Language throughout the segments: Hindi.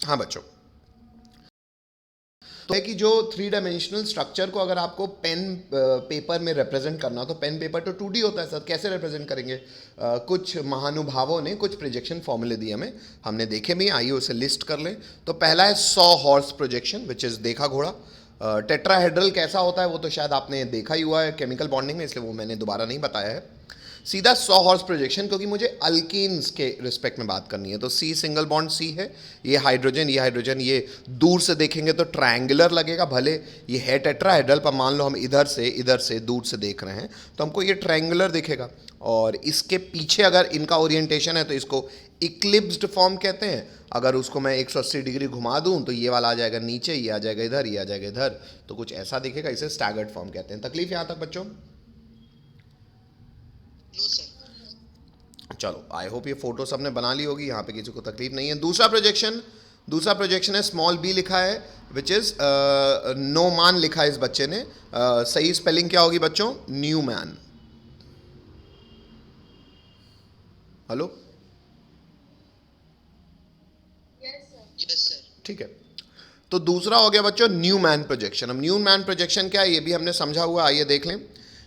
हाँ बच्चों, तो है कि जो थ्री डायमेंशनल स्ट्रक्चर को अगर आपको पेन पेपर में रिप्रेजेंट करना हो तो पेन पेपर तो 2D होता है सर, कैसे रिप्रेजेंट करेंगे? कुछ महानुभावों ने कुछ प्रोजेक्शन फॉर्मूले दिए हमें, हमने देखे भी, आइए उसे लिस्ट कर लें। तो पहला है 100 हॉर्स प्रोजेक्शन विच इज़ देखा घोड़ा। टेट्राहेड्रल कैसा होता है वो तो शायद आपने देखा ही हुआ है केमिकल बॉन्डिंग में, इसलिए वो मैंने दोबारा नहीं बताया है। सीधा 100 हॉर्स प्रोजेक्शन, क्योंकि मुझे अल्कीन्स के रिस्पेक्ट में बात करनी है। तो सी सिंगल बॉन्ड सी है, ये हाइड्रोजन, ये दूर से देखेंगे तो ट्रायंगुलर लगेगा, भले ये है टेट्राहेड्रल, पर मान लो हम इधर से दूर से देख रहे हैं तो हमको ये ट्रायंगुलर दिखेगा। और इसके पीछे अगर इनका ओरिएंटेशन है तो इसको इक्लिप्स्ड फॉर्म कहते हैं। अगर उसको मैं 180 डिग्री घुमा दूं तो ये वाला आ जाएगा नीचे, ये आ जाएगा इधर, ये आ जाएगा इधर, तो कुछ ऐसा दिखेगा, इसे स्टैगर्ड फॉर्म कहते हैं। तकलीफ यहां तक बच्चों? No sir. चलो, आई होप ये फोटो सबने बना ली होगी, यहाँ पे किसी को तकलीफ नहीं है। दूसरा प्रोजेक्शन है स्मॉल बी लिखा है, विच इज नो मान लिखा है इस बच्चे ने। सही स्पेलिंग क्या होगी बच्चों? New man. Hello, yes sir. ठीक है। तो दूसरा हो गया बच्चों न्यू मैन प्रोजेक्शन। अब न्यू मैन प्रोजेक्शन क्या है ये भी हमने समझा हुआ, आइए देख लें।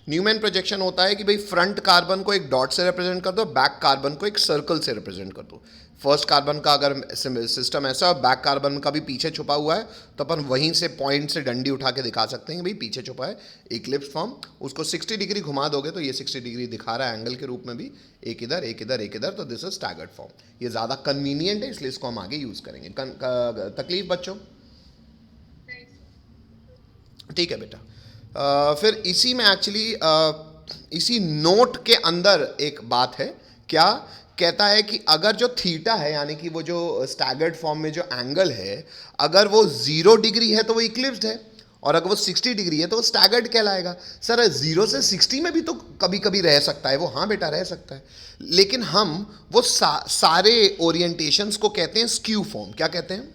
न्यू मैन प्रोजेक्शन होता है कि भाई फ्रंट कार्बन को एक डॉट से रिप्रेजेंट कर दो, बैक कार्बन को एक सर्कल से रिप्रेजेंट कर दो। फर्स्ट कार्बन का अगर सिस्टम ऐसा है, बैक कार्बन का भी पीछे छुपा हुआ है, तो अपन वहीं से पॉइंट से डंडी उठा के दिखा सकते हैं कि भाई पीछे छुपा है, इक्लिप्स फॉर्म। उसको 60 डिग्री घुमा दोगे तो ये 60 डिग्री दिखा रहा है एंगल के रूप में भी, एक इधर एक इधर एक इधर, तो दिस इज स्टैगर्ड फॉर्म। ये ज़्यादा कन्वीनियंट है इसलिए इसको हम आगे यूज़ करेंगे। तकलीफ बच्चों? ठीक है बेटा। फिर इसी में एक्चुअली इसी नोट के अंदर एक बात है, क्या कहता है कि अगर जो थीटा है, यानी कि वो जो स्टैगर्ड फॉर्म में जो एंगल है, अगर वो 0 डिग्री है तो वो इक्लिप्स्ड है, और अगर वो 60 डिग्री है तो वो स्टैगर्ड कहलाएगा। सर 0 से 60 में भी तो कभी कभी रह सकता है वो, हाँ बेटा रह सकता है, लेकिन हम वो सारे ओरिएंटेशंस को कहते हैं स्क्यू फॉर्म। क्या कहते हैं?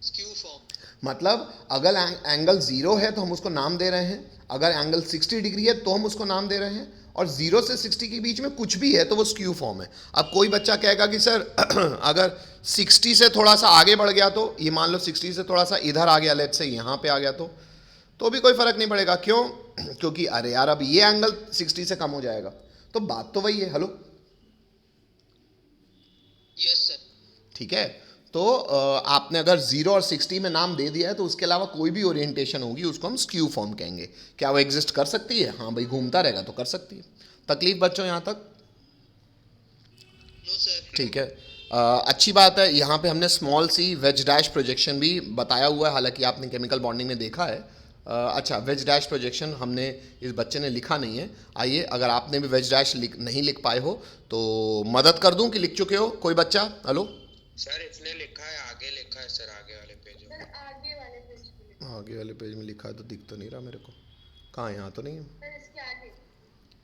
Skew form. मतलब अगर एंगल 0 है तो हम उसको नाम दे रहे हैं, अगर एंगल 60 डिग्री है तो हम उसको नाम दे रहे हैं, और 0 से 60 के बीच में कुछ भी है तो वो स्क्यू फॉर्म है। अब कोई बच्चा कहेगा कि सर अगर 60 से थोड़ा सा आगे बढ़ गया, तो ये मान लो 60 से थोड़ा सा इधर आ गया, लेट्स से यहाँ पे आ गया, तो भी कोई फर्क नहीं पड़ेगा। क्यों? क्योंकि अरे यार अब ये एंगल 60 से कम हो जाएगा, तो बात तो वही है। Hello, yes sir. ठीक है। तो आपने अगर 0 और 60 में नाम दे दिया है तो उसके अलावा कोई भी ओरिएंटेशन होगी उसको हम स्क्यू फॉर्म कहेंगे। क्या वो एग्जिस्ट कर सकती है? हाँ भाई, घूमता रहेगा तो कर सकती है। तकलीफ बच्चों यहाँ तक? No sir. ठीक है। अच्छी बात है, यहाँ पे हमने स्मॉल सी वेज डैश प्रोजेक्शन भी बताया हुआ है, हालांकि आपने केमिकल बॉन्डिंग में देखा है। अच्छा, वेज डैश प्रोजेक्शन हमने, इस बच्चे ने लिखा नहीं है। आइए, अगर आपने भी वेज डैश नहीं लिख पाए हो तो मदद कर दूं कि लिख चुके हो कोई बच्चा? हेलो, सर इसने लिखा है, आगे लिखा है सर, आगे वाले पेज में। आगे वाले पेज में लिखा है तो दिख तो नहीं रहा मेरे को। कहाँ है? यहाँ तो नहीं है।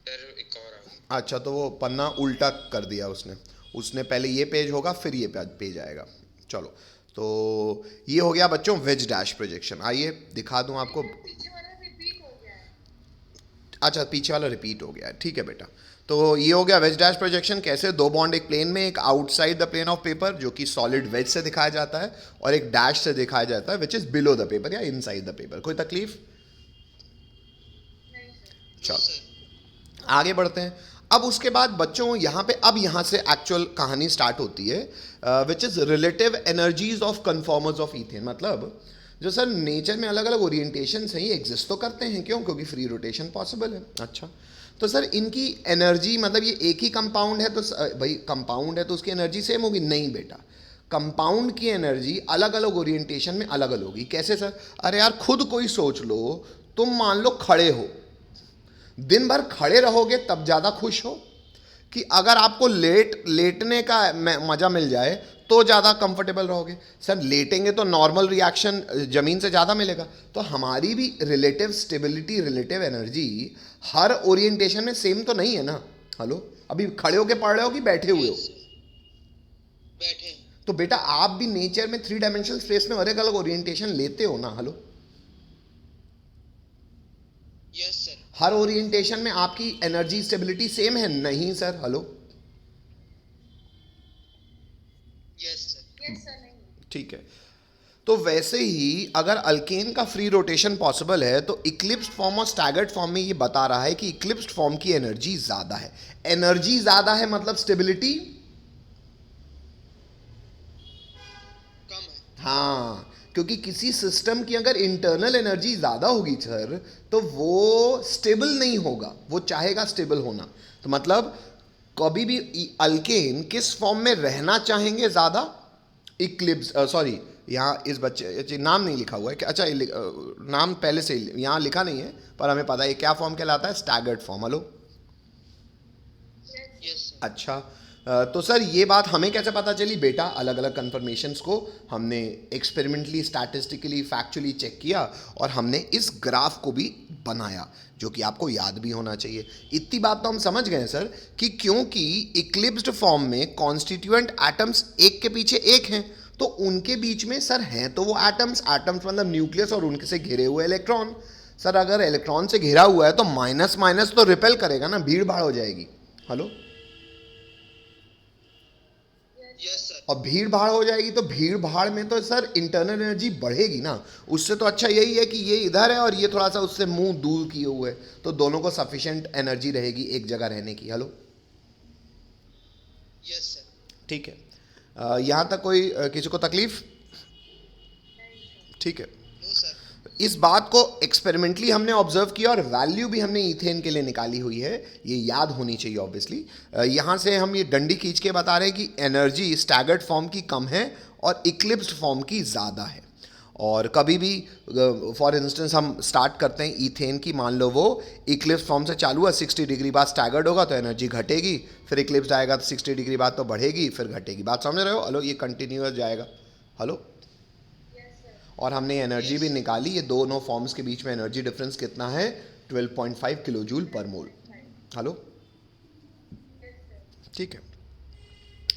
सर एक और आगे। अच्छा, तो वो पन्ना उल्टा कर दिया उसने। उसने पहले ये पेज होगा फिर ये पेज आएगा। चलो, तो ये हो गया बच्चों वेज डैश प्रोजेक्शन। आइए दिखा दूं आपको। अच्छा, पीछे वाला रिपीट हो गया है, ठीक है बेटा। तो ये हो गया वेज डैश प्रोजेक्शन। कैसे? दो बॉन्ड एक प्लेन में, एक outside the plane of paper जो कि सॉलिड वेज से दिखाया जाता है, और एक डैश से दिखाया जाता है which is below the paper या इनसाइड द पेपर। कोई तकलीफ? नो चलो सर। आगे बढ़ते हैं। अब उसके बाद बच्चों यहाँ पे, अब यहाँ से एक्चुअल कहानी स्टार्ट होती है, which is relative energies of conformers of ethane. मतलब जो सर नेचर में अलग अलग ओरिएंटेशन हैं ये एग्जिस्ट तो करते हैं, क्यों? क्योंकि फ्री रोटेशन पॉसिबल है। अच्छा, तो सर इनकी एनर्जी, मतलब ये एक ही कंपाउंड है तो भाई कंपाउंड है तो उसकी एनर्जी सेम होगी? नहीं बेटा, कंपाउंड की एनर्जी अलग अलग ओरिएंटेशन में अलग अलग होगी। कैसे सर? अरे यार खुद कोई सोच लो, तुम मान लो खड़े हो, दिन भर खड़े रहोगे तब ज़्यादा खुश हो, कि अगर आपको लेटने का मज़ा मिल जाए तो ज़्यादा कंफर्टेबल रहोगे? सर लेटेंगे तो नॉर्मल रिएक्शन ज़मीन से ज़्यादा मिलेगा। तो हमारी भी रिलेटिव स्टेबिलिटी, रिलेटिव एनर्जी हर ओरिएंटेशन में सेम तो नहीं है ना। हेलो, अभी खड़े होके पढ़ रहे हो कि बैठे हुए हो? Yes sir. बैठे हैं। तो बेटा आप भी नेचर में 3 डायमेंशनल स्पेस में अलग अलग ओरिएंटेशन लेते हो ना। Hello, yes sir. हर ओरिएंटेशन में आपकी एनर्जी स्टेबिलिटी सेम है? नहीं सर। हेलो, ठीक है, तो वैसे ही अगर अल्केन का फ्री रोटेशन पॉसिबल है तो इक्लिप्स्ड फॉर्म और स्टैगर्ड फॉर्म में ये बता रहा है कि इक्लिप्स्ड फॉर्म की एनर्जी ज्यादा है। एनर्जी ज्यादा है मतलब स्टेबिलिटी कम है। हाँ, क्योंकि किसी सिस्टम की अगर इंटरनल एनर्जी ज़्यादा होगी सर तो वो स्टेबल नहीं होगा, वो चाहेगा स्टेबल होना। तो मतलब कभी भी अल्केन किस फॉर्म में रहना चाहेंगे ज़्यादा? इक्लिप्स, सॉरी यहाँ इस बच्चे नाम नहीं लिखा हुआ है कि अच्छा नाम पहले से यहाँ लिखा नहीं है पर हमें पता है क्या फॉर्म कहलाता है, staggered form. Hello, yes sir. अच्छा, तो सर ये बात हमें कैसे पता चली बेटा? अलग अलग कन्फर्मेशंस को हमने एक्सपेरिमेंटली, स्टैटिस्टिकली, फैक्चुअली चेक किया और हमने इस ग्राफ को भी बनाया जो कि आपको याद भी होना चाहिए। इतनी बात तो हम समझ गए सर कि क्योंकि इक्लिप्स्ड फॉर्म में कॉन्स्टिट्यूएंट एटम्स एक के पीछे एक हैं तो उनके बीच में सर हैं तो वो एटम्स, एटम्स मतलब न्यूक्लियस और उनके से घिरे हुए इलेक्ट्रॉन। सर अगर इलेक्ट्रॉन से घिरा हुआ है तो माइनस माइनस तो रिपेल करेगा ना, भीड़ भाड़ हो जाएगी। Hello, yes sir. और भीड़ भाड़ हो जाएगी तो भीड़ भाड़ में तो सर इंटरनल एनर्जी बढ़ेगी ना। उससे तो अच्छा यही है कि ये इधर है और ये थोड़ा सा उससे मुंह दूर किए हुए, तो दोनों को सफिशिएंट एनर्जी रहेगी एक जगह रहने की। Hello, yes sir. ठीक है, यहाँ तक कोई किसी को तकलीफ? ठीक है, नो सर। इस बात को एक्सपेरिमेंटली हमने ऑब्जर्व किया और वैल्यू भी हमने ईथेन के लिए निकाली हुई है, ये याद होनी चाहिए ऑब्वियसली। यहाँ से हम ये डंडी खींच के बता रहे हैं कि एनर्जी स्टैगर्ड फॉर्म की कम है और इक्लिप्स्ड फॉर्म की ज़्यादा है। और कभी भी फॉर इंस्टेंस हम स्टार्ट करते हैं ईथेन की, मान लो वो इक्लिप्स फॉर्म से चालू है, 60 डिग्री बाद स्टैगर्ड होगा तो एनर्जी घटेगी, फिर इक्लिप्स आएगा तो 60 डिग्री बाद तो बढ़ेगी फिर घटेगी। बात समझ रहे हो? हेलो, ये कंटिन्यूअस जाएगा। हेलो, और हमने एनर्जी भी निकाली, ये दोनों फॉर्म्स के बीच में एनर्जी डिफरेंस कितना है? 12.5 किलो जूल पर मोल। हेलो, ठीक है।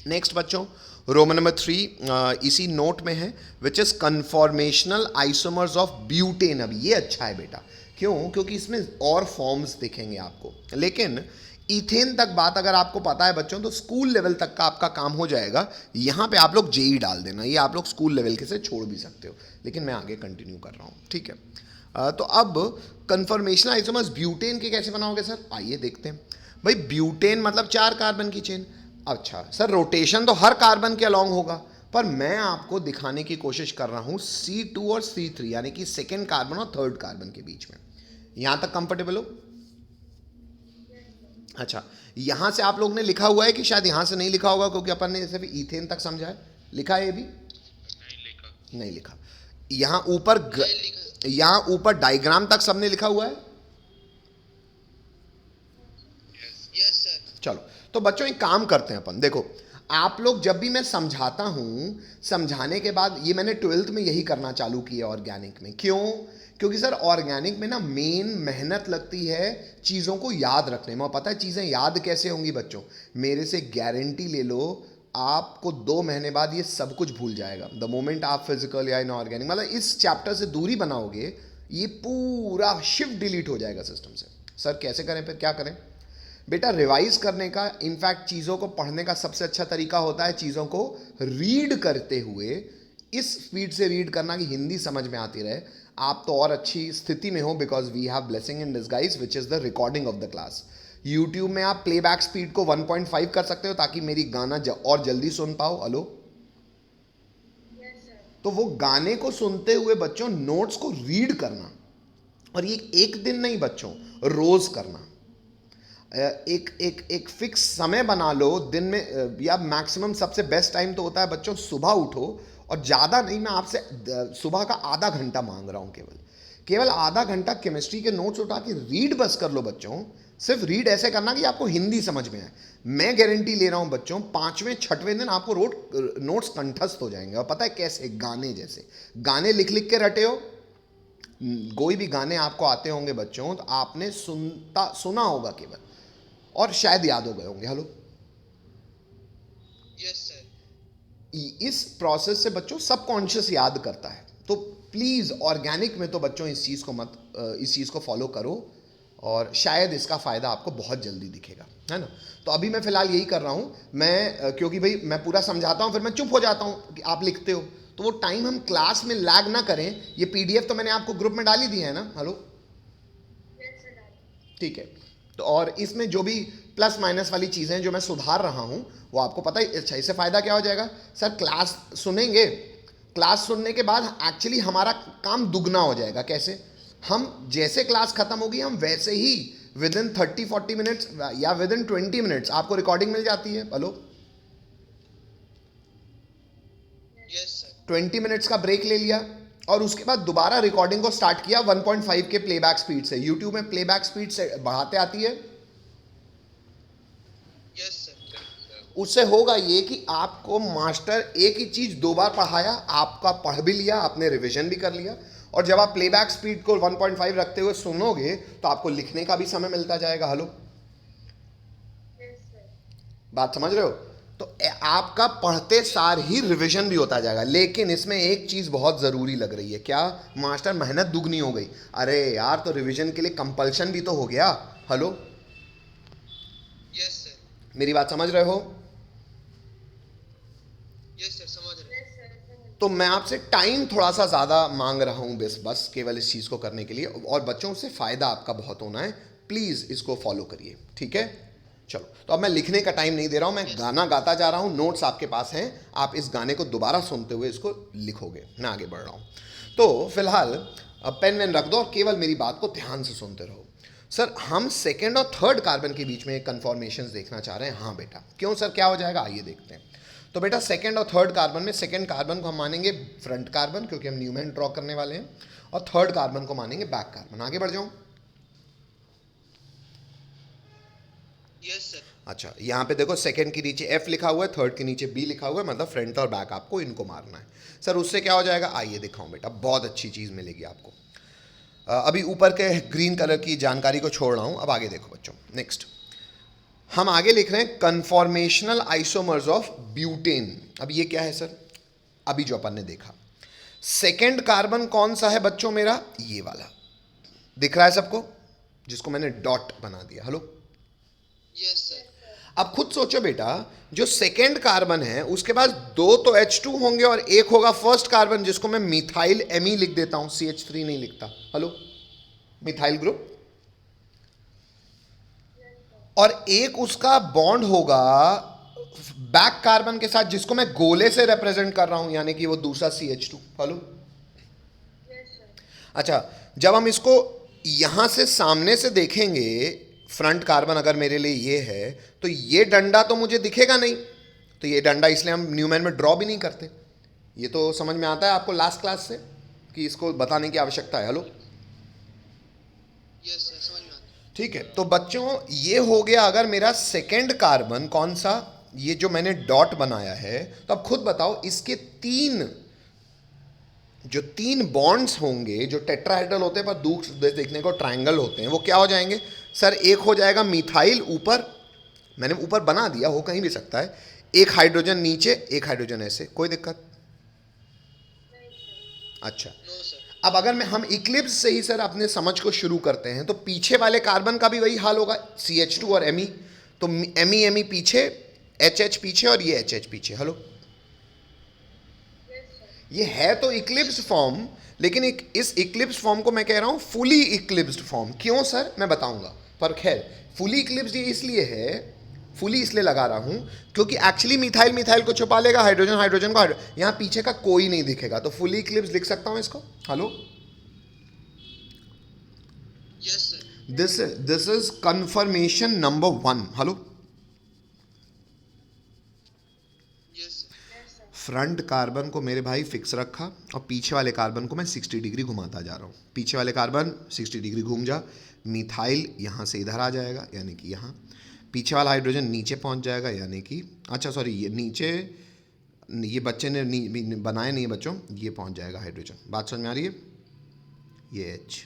नेक्स्ट बच्चों, रोमन नंबर 3 इसी नोट में है, which is conformational isomers of butane. अब ये अच्छा है बेटा, क्यों? क्योंकि इसमें और फॉर्म्स दिखेंगे आपको, लेकिन इथेन तक बात अगर आपको पता है बच्चों तो स्कूल लेवल तक का आपका काम हो जाएगा। यहाँ पे आप लोग जेई डाल देना, ये आप लोग स्कूल लेवल के से छोड़ भी सकते हो, लेकिन मैं आगे कंटिन्यू कर रहा हूँ, ठीक है। तो अब कन्फर्मेशनल आइसोमर्स ब्यूटेन के कैसे बनाओगे सर? आइए देखते हैं। भाई ब्यूटेन मतलब 4 कार्बन की चेन। अच्छा सर, रोटेशन तो हर कार्बन के अलॉन्ग होगा, पर मैं आपको दिखाने की कोशिश कर रहा हूँ C2 और C3 यानी कि सेकेंड कार्बन और थर्ड कार्बन के बीच में। यहाँ तक कंफर्टेबल हो? अच्छा, यहाँ से आप लोग ने लिखा हुआ है कि शायद यहाँ से नहीं लिखा होगा क्योंकि अपन ने सिर्फ ईथेन तक समझा है। लिखा है ये भी? नहीं लिखा। यहाँ ऊपर यहाँ ऊपर डायग्राम तक सबने लिखा हुआ है? Yes sir. चलो, तो बच्चों एक काम करते हैं अपन, देखो आप लोग जब भी मैं समझाता हूँ, समझाने के बाद ये मैंने 12th में यही करना चालू किया ऑर्गेनिक में। क्यों? क्योंकि सर ऑर्गेनिक में ना मेन मेहनत लगती है चीज़ों को याद रखने में। और पता है चीज़ें याद कैसे होंगी बच्चों? मेरे से गारंटी ले लो, आपको 2 महीने बाद ये सब कुछ भूल जाएगा। द मोमेंट आप फिजिकल या इनऑर्गेनिक मतलब इस चैप्टर से दूरी बनाओगे, ये पूरा शिफ्ट डिलीट हो जाएगा सिस्टम से। सर कैसे करें, फिर क्या करें? बेटा रिवाइज करने का, इनफैक्ट चीज़ों को पढ़ने का सबसे अच्छा तरीका होता है चीज़ों को रीड करते हुए, इस स्पीड से रीड करना कि हिंदी समझ में आती रहे। आप तो और अच्छी स्थिति में हो because we have blessing in disguise which is the recording of the class. YouTube में आप प्लेबैक स्पीड को 1.5 कर सकते हो ताकि मेरी गाना और जल्दी सुन पाओ। हेलो, तो वो गाने को सुनते हुए बच्चों नोट्स को रीड करना, और ये एक दिन नहीं बच्चों, रोज करना। एक फिक्स समय बना लो दिन में, या मैक्सिमम सबसे बेस्ट टाइम तो होता है बच्चों सुबह उठो, और ज़्यादा नहीं, मैं आपसे सुबह का आधा घंटा मांग रहा हूँ, केवल आधा घंटा केमिस्ट्री के नोट्स उठा के रीड बस कर लो बच्चों। सिर्फ रीड ऐसे करना कि आपको हिंदी समझ में आए। मैं गारंटी ले रहा हूँ बच्चों 5वें 6वें दिन आपको नोट्स कंठस्थ हो जाएंगे। और पता है कैसे? गाने जैसे। गाने लिख लिख के रटे हो, कोई भी गाने आपको आते होंगे बच्चों तो आपने सुना होगा केवल, और शायद याद हो गए होंगे। Hello, yes sir. इस प्रोसेस से बच्चों सबकॉन्शियस याद करता है। तो प्लीज़ ऑर्गेनिक में तो बच्चों इस चीज़ को फॉलो करो। और शायद इसका फ़ायदा आपको बहुत जल्दी दिखेगा, है ना। तो अभी मैं फ़िलहाल यही कर रहा हूँ मैं, क्योंकि भाई मैं पूरा समझाता हूँ फिर मैं चुप हो जाता हूँ कि आप लिखते हो, तो वो टाइम हम क्लास में लैग ना करें। ये पीडीएफ तो मैंने आपको ग्रुप में डाली दी है ना, हेलो, ठीक है। तो और इसमें जो भी प्लस माइनस वाली चीज़ें जो मैं सुधार रहा हूँ वो आपको पता ही। अच्छा, इससे फ़ायदा क्या हो जाएगा सर, क्लास सुनेंगे, क्लास सुनने के बाद एक्चुअली हमारा काम दुगना हो जाएगा। कैसे? हम जैसे क्लास खत्म होगी हम वैसे ही विद इन 30-40 मिनट्स या विद इन 20 मिनट्स आपको रिकॉर्डिंग मिल जाती है। Hello, yes sir. 20 मिनट्स का ब्रेक ले लिया और उसके बाद दोबारा रिकॉर्डिंग को स्टार्ट किया 1.5 के प्लेबैक स्पीड से। यूट्यूब में प्लेबैक स्पीड से बढ़ाते आती है। Yes sir. उससे होगा ये कि आपको मास्टर एक ही चीज़ दो बार पढ़ाया, आपका पढ़ भी लिया, आपने रिवीजन भी कर लिया, और जब आप प्लेबैक स्पीड को 1.5 रखते हुए सुनोगे तो आपको लिखने का भी समय मिलता जाएगा। हेलो, बात समझ रहे हो? तो आपका पढ़ते सार ही रिवीजन भी होता जाएगा। लेकिन इसमें एक चीज़ बहुत ज़रूरी लग रही है, क्या? मास्टर मेहनत दुगनी हो गई। अरे यार, तो रिवीजन के लिए कंपल्शन भी तो हो गया। Hello, yes sir. मेरी बात समझ रहे हो? यस सर, समझ रहे हैं। तो मैं आपसे टाइम थोड़ा सा ज़्यादा मांग रहा हूँ बस केवल इस चीज़ को करने के लिए, और बच्चों से फ़ायदा आपका बहुत होना है। प्लीज़ इसको फॉलो करिए, ठीक है? चलो, तो अब मैं लिखने का टाइम नहीं दे रहा हूँ, मैं गाना गाता जा रहा हूँ। नोट्स आपके पास हैं, आप इस गाने को दोबारा सुनते हुए इसको लिखोगे। मैं आगे बढ़ रहा हूँ। तो फिलहाल अब पेन वेन रख दो और केवल मेरी बात को ध्यान से सुनते रहो। सर, हम सेकेंड और थर्ड कार्बन के बीच में कन्फॉर्मेशन देखना चाह रहे हैं। हाँ बेटा, क्यों सर, क्या हो जाएगा, आइए देखते हैं। तो बेटा, सेकेंड और थर्ड कार्बन में सेकेंड कार्बन को हम मानेंगे फ्रंट कार्बन, क्योंकि हम न्यूमैन ड्रॉ करने वाले हैं, और थर्ड कार्बन को मानेंगे बैक कार्बन। आगे बढ़ जाऊँ? Yes sir. अच्छा, यहाँ पे देखो, सेकंड के नीचे F लिखा हुआ है, थर्ड के नीचे B लिखा हुआ है, मतलब फ्रंट और बैक आपको इनको मारना है। सर, उससे क्या हो जाएगा, आइए दिखाऊं बेटा, बहुत अच्छी चीज़ मिलेगी आपको। अभी ऊपर के ग्रीन कलर की जानकारी को छोड़ रहा हूँ, अब आगे देखो बच्चों। नेक्स्ट हम आगे लिख रहे हैं कन्फॉर्मेशनल आइसोमर्स ऑफ ब्यूटेन। अब ये क्या है सर? अभी जो अपन ने देखा, सेकेंड कार्बन कौन सा है बच्चों मेरा? ये वाला दिख रहा है सबको, जिसको मैंने डॉट बना दिया। Hello, yes sir. अब खुद सोचो बेटा, जो सेकेंड कार्बन है उसके पास दो तो H2 होंगे और एक होगा फर्स्ट कार्बन, जिसको मैं मिथाइल Me लिख देता हूं, CH3 नहीं लिखता। Hello, methyl group. और एक उसका बॉन्ड होगा बैक कार्बन के साथ, जिसको मैं गोले से रिप्रेजेंट कर रहा हूं, यानी कि वो दूसरा CH2। हेलो, अच्छा, जब हम इसको यहां से सामने से देखेंगे, फ्रंट कार्बन अगर मेरे लिए ये है, तो ये डंडा तो मुझे दिखेगा नहीं, तो ये डंडा इसलिए हम न्यूमैन में ड्रॉ भी नहीं करते। ये तो समझ में आता है आपको लास्ट क्लास से कि इसको बताने की आवश्यकता है। हेलो, यस सर, समझ में आता है। ठीक है। तो बच्चों, ये हो गया अगर मेरा सेकेंड कार्बन कौन सा, ये जो मैंने डॉट बनाया है। तो अब खुद बताओ, इसके तीन बॉन्ड्स होंगे जो टेट्राहेड्रल होते हैं पर दूर देखने को ट्रायंगल होते हैं, वो क्या हो जाएंगे सर? एक हो जाएगा मिथाइल, ऊपर मैंने ऊपर बना दिया, हो कहीं भी सकता है, एक हाइड्रोजन नीचे, एक हाइड्रोजन ऐसे, कोई दिक्कत? अच्छा, नो सर। अब अगर हम इक्लिप्स से ही सर अपने समझ को शुरू करते हैं, तो पीछे वाले कार्बन का भी वही हाल होगा, CH2 और Me। तो Me पीछे, HH पीछे और ये HH पीछे। हेलो, ये है तो इक्लिप्स फॉर्म, लेकिन इस इक्लिप्स फॉर्म को मैं कह रहा हूं फुली इक्लिप्स्ड फॉर्म। क्यों सर, मैं बताऊंगा, पर खैर फुली इक्लिप्स्ड ये इसलिए है, फुली इसलिए लगा रहा हूं क्योंकि एक्चुअली मिथाइल को छुपा लेगा, हाइड्रोजन को यहां पीछे का कोई नहीं दिखेगा, तो फुली इक्लिप्स लिख सकता हूं इसको। Hello, yes sir. This is confirmation number 1। Hello, yes sir. Front carbon को मेरे भाई फिक्स रखा और पीछे वाले कार्बन को मैं 60 डिग्री घुमाता जा रहा हूँ। पीछे वाले कार्बन 60 डिग्री घूम जा, मिथाइल यहाँ से इधर आ जाएगा, यानी कि यहाँ। पीछे वाला हाइड्रोजन नीचे पहुँच जाएगा, यानी कि, अच्छा सॉरी, ये नीचे, ये बच्चे ने बनाए नहीं बच्चों, ये पहुँच जाएगा हाइड्रोजन। बात समझ में आ रही है? ये H,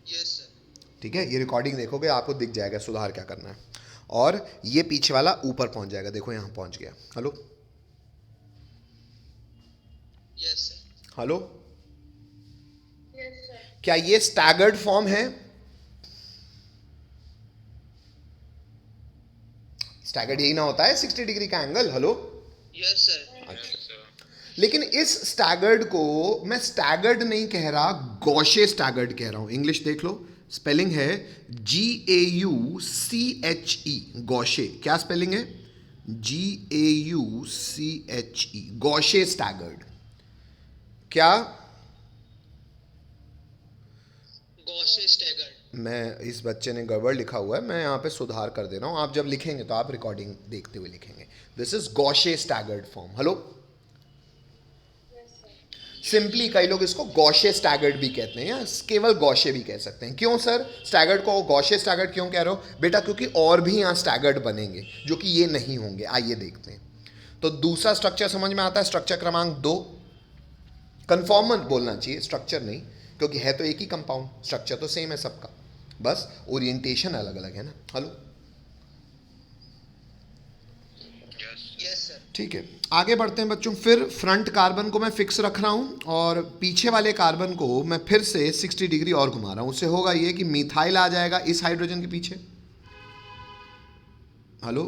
यस सर। ठीक है। ये रिकॉर्डिंग देखोगे आपको दिख जाएगा सुधार क्या करना है। और ये पीछे वाला ऊपर पहुँच जाएगा, देखो यहाँ पहुँच गया। Hello, yes sir. हेलो, क्या ये स्टैगर्ड फॉर्म है? स्टैगर्ड यही ना होता है 60 डिग्री का एंगल। Hello, yes sir. अच्छा, लेकिन इस स्टैगर्ड को मैं स्टैगर्ड नहीं कह रहा, गौशे स्टैगर्ड कह रहा हूं। इंग्लिश देख लो, स्पेलिंग है GAUCHE, गौशे। क्या स्पेलिंग है? GAUCHE, gauche staggered. क्या? Gauche staggered. मैं, इस बच्चे ने गड़बड़ लिखा हुआ है, मैं यहाँ पे सुधार कर दे रहा हूँ। आप जब लिखेंगे तो आप रिकॉर्डिंग देखते हुए लिखेंगे। This is gauche staggered form. Hello, simply कई लोग इसको गौशे स्टैगर्ड भी कहते हैं या केवल गौशे भी कह सकते हैं। क्यों सर स्टैगर्ड को गौशे स्टैगर्ड क्यों कह रहे हो? बेटा क्योंकि और भी यहाँ स्टैगर्ड बनेंगे जो कि ये नहीं होंगे। आइए देखते हैं। तो दूसरा स्ट्रक्चर समझ में आता है, स्ट्रक्चर क्रमांक 2। कन्फॉर्मेंट बोलना चाहिए, स्ट्रक्चर नहीं, क्योंकि है तो एक ही कंपाउंड, स्ट्रक्चर तो सेम है सबका, बस ओरिएंटेशन अलग अलग है ना। Hello, yes sir. ठीक है, आगे बढ़ते हैं बच्चों। फिर फ्रंट कार्बन को मैं फिक्स रख रहा हूं और पीछे वाले कार्बन को मैं फिर से 60 डिग्री और घुमा रहा हूं। उससे होगा ये कि मिथाइल आ जाएगा इस हाइड्रोजन के पीछे। हेलो,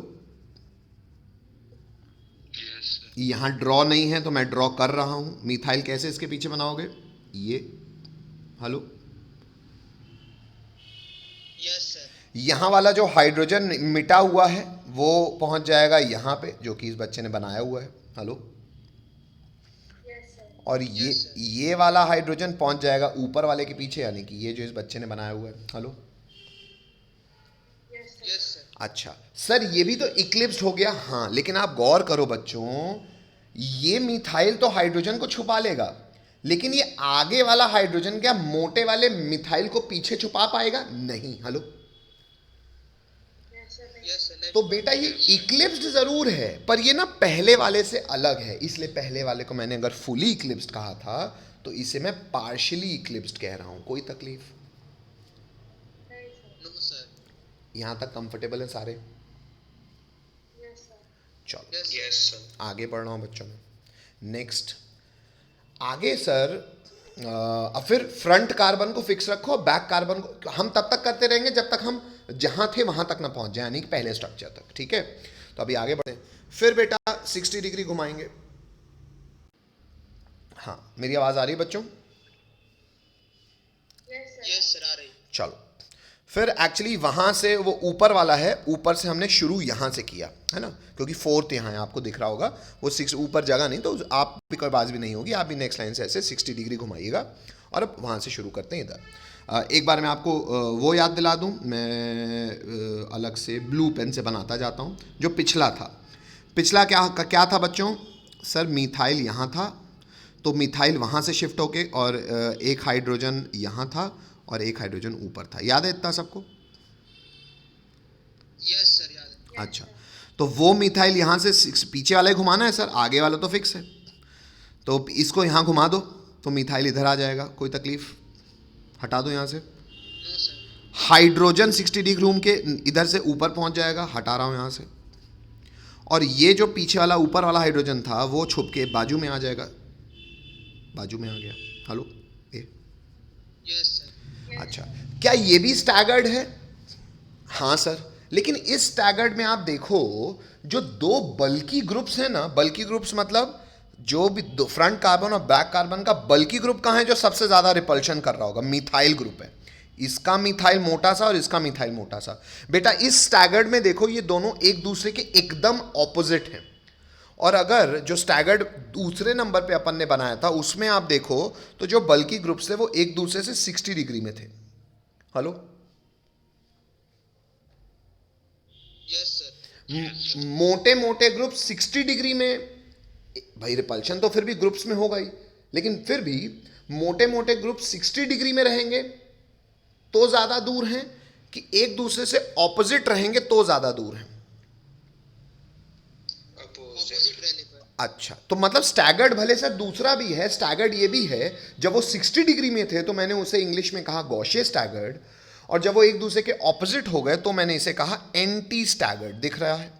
यहां ड्रॉ नहीं है तो मैं ड्रॉ कर रहा हूं। मिथाइल कैसे इसके पीछे बनाओगे? ये। Hello, yes sir. यहां वाला जो हाइड्रोजन मिटा हुआ है वो पहुंच जाएगा यहां पे, जो कि इस बच्चे ने बनाया हुआ है। हेलो, और ये वाला हाइड्रोजन पहुंच जाएगा ऊपर वाले के पीछे, यानी कि ये जो इस बच्चे ने बनाया हुआ है। Hello, yes sir. अच्छा सर, ये भी तो इक्लिप्स्ड हो गया। हाँ, लेकिन आप गौर करो बच्चों, ये मिथाइल तो हाइड्रोजन को छुपा लेगा, लेकिन ये आगे वाला हाइड्रोजन क्या मोटे वाले मिथाइल को पीछे छुपा पाएगा? नहीं। हेलो, तो बेटा ये इक्लिप्स्ड जरूर है, पर ये ना पहले वाले से अलग है, इसलिए पहले वाले को मैंने अगर फुली इक्लिप्स्ड कहा था तो इसे मैं पार्शियली इक्लिप्स्ड कह रहा हूं। कोई तकलीफ? No sir. यहां तक कंफर्टेबल है सारे? चलो यस सर। आगे बढ़ रहा हूं बच्चों में। नेक्स्ट, आगे सर फिर फ्रंट कार्बन को फिक्स रखो, बैक कार्बन को हम तब तक करते रहेंगे जब तक हम जहां थे वहां तक ना पहुंच जाए, यानी कि पहले स्ट्रक्चर तक। ठीक है, तो अभी आगे बढ़ते हैं। फिर बेटा 60 डिग्री घुमाएंगे। हाँ, मेरी आवाज आ रही है बच्चों? यस सर, आ रही। चलो, फिर एक्चुअली वहां से वो ऊपर वाला है, ऊपर से हमने शुरू यहां से किया है ना, क्योंकि फोर्थ यहाँ है, आपको दिख रहा होगा वो 6 ऊपर जगह नहीं, तो आप भी कोई बात भी नहीं होगी, आप भी नेक्स्ट लाइन से ऐसे 60 डिग्री घुमाइएगा और अब वहाँ से शुरू करते हैं इधर। एक बार मैं आपको वो याद दिला दूँ, मैं अलग से ब्लू पेन से बनाता जाता हूँ जो पिछला था। पिछला क्या था बच्चों? सर मिथाइल यहाँ था, तो मिथाइल वहाँ से शिफ्ट होके और एक हाइड्रोजन यहाँ था और एक हाइड्रोजन ऊपर था। याद है इतना सबको? यस सर, याद है। अच्छा, तो वो मिथाइल यहाँ से पीछे वाला ही घुमाना है सर, आगे वाला तो फिक्स है, तो इसको यहाँ घुमा दो तो मिथाइल इधर आ जाएगा। कोई तकलीफ? हटा दो यहाँ से। No sir. हाइड्रोजन 60 डिग्री घूम के इधर से ऊपर पहुँच जाएगा, हटा रहा हूँ यहाँ से। और ये जो पीछे वाला ऊपर वाला हाइड्रोजन था वो छुप के बाजू में आ जाएगा, बाजू में आ गया। हेलो, ये यस सर। अच्छा, क्या ये भी स्टैगर्ड है? हाँ सर, लेकिन इस स्टैगर्ड में आप देखो जो दो बल्की ग्रुप्स हैं ना, बल्की ग्रुप्स मतलब जो भी फ्रंट कार्बन और बैक कार्बन का बल्की ग्रुप कहाँ है जो सबसे ज्यादा रिपल्शन कर रहा होगा? मिथाइल ग्रुप है। इसका मिथाइल मोटा सा और इसका मिथाइल मोटा सा। बेटा इस स्टैगर्ड में देखो ये दोनों एक दूसरे के एकदम ऑपोजिट हैं, और अगर जो स्टैगर्ड दूसरे नंबर पे अपन ने बनाया था उसमें आप देखो तो जो बल्की ग्रुप्स थे वो एक दूसरे से 60 डिग्री में थे। Hello, yes sir. मोटे मोटे ग्रुप 60 डिग्री में, भाई रिपल्शन तो फिर भी ग्रुप्स में होगा ही, लेकिन फिर भी मोटे मोटे ग्रुप 60 डिग्री में रहेंगे तो ज्यादा दूर हैं कि एक दूसरे से ऑपोजिट रहेंगे तो ज्यादा दूर हैं? अपोजिट रहने पर। अच्छा, तो मतलब स्टैगर्ड भले सर दूसरा भी है, स्टैगर्ड ये भी है। जब वो 60 डिग्री में थे तो मैंने उसे इंग्लिश में कहा गॉशे स्टैगर्ड, और जब वो एक दूसरे के ऑपोजिट हो गए तो मैंने इसे कहा एंटी स्टैगर्ड। दिख रहा है?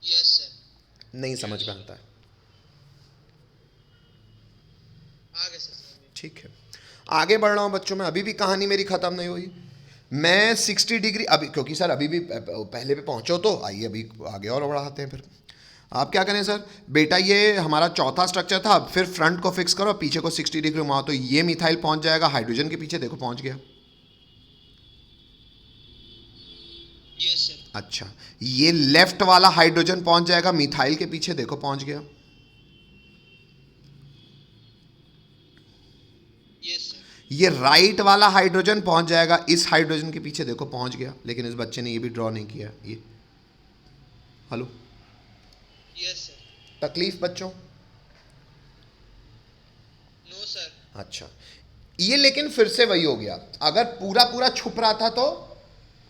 Yes sir. नहीं समझ में आता है? आगे सर। ठीक है, आगे बढ़ रहा हूं बच्चों में, अभी भी कहानी मेरी खत्म नहीं हुई। मैं 60 डिग्री अभी, क्योंकि सर अभी भी पहले पे पहुंचो तो आइए अभी आगे और बढ़ाते हैं। फिर आप क्या करें सर, बेटा ये हमारा चौथा स्ट्रक्चर था, फिर फ्रंट को फिक्स करो, पीछे को 60 डिग्री घुमाओ, तो ये मिथाइल पहुंच जाएगा हाइड्रोजन के पीछे, देखो पहुंच गया। Yes sir. अच्छा, ये लेफ्ट वाला हाइड्रोजन पहुंच जाएगा मिथाइल के पीछे, देखो पहुंच गया। Yes sir. ये राइट वाला हाइड्रोजन पहुंच जाएगा इस हाइड्रोजन के पीछे, देखो पहुंच गया। लेकिन इस बच्चे ने ये भी ड्रॉ नहीं किया ये। Hello, yes sir. तकलीफ बच्चों? No sir. अच्छा, ये लेकिन फिर से वही हो गया, अगर पूरा पूरा छुप रहा था तो,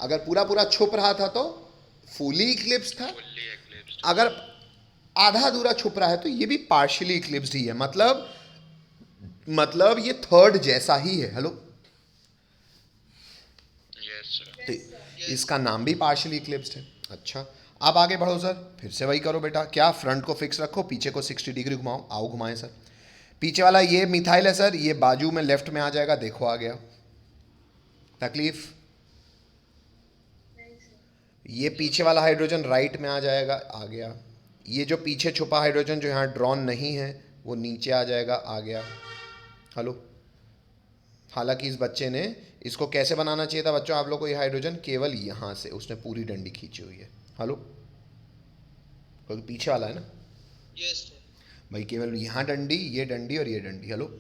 अगर पूरा पूरा छुप रहा था तो फुली इक्लिप्स था, फुल्ली एक्लिप्स्ड। अगर आधा अधूरा छुप रहा है तो ये भी पार्शियली इक्लिप्स्ड ही है। मतलब ये थर्ड जैसा ही है। Hello, yes sir. तो इसका नाम भी पार्शियली इक्लिप्स्ड है। अच्छा, अब आगे बढ़ो सर, फिर से वही करो बेटा, क्या फ्रंट को फिक्स रखो, पीछे को 60 डिग्री घुमाओ, आओ घुमाएं सर। पीछे वाला ये मिथाइल है सर, ये बाजू में लेफ्ट में आ जाएगा, देखो आ गया। तकलीफ? ये पीछे वाला हाइड्रोजन राइट में आ जाएगा, आ गया। ये जो पीछे छुपा हाइड्रोजन जो यहाँ ड्रॉन नहीं है वो नीचे आ जाएगा, आ गया। हेलो, हालांकि इस बच्चे ने इसको कैसे बनाना चाहिए था बच्चों आप लोग को, ये हाइड्रोजन केवल यहाँ से उसने पूरी डंडी खींची हुई है। हेलो, क्योंकि पीछे वाला है ना यस सर। भाई, केवल यहाँ डंडी, ये डंडी और ये डंडी। Hello,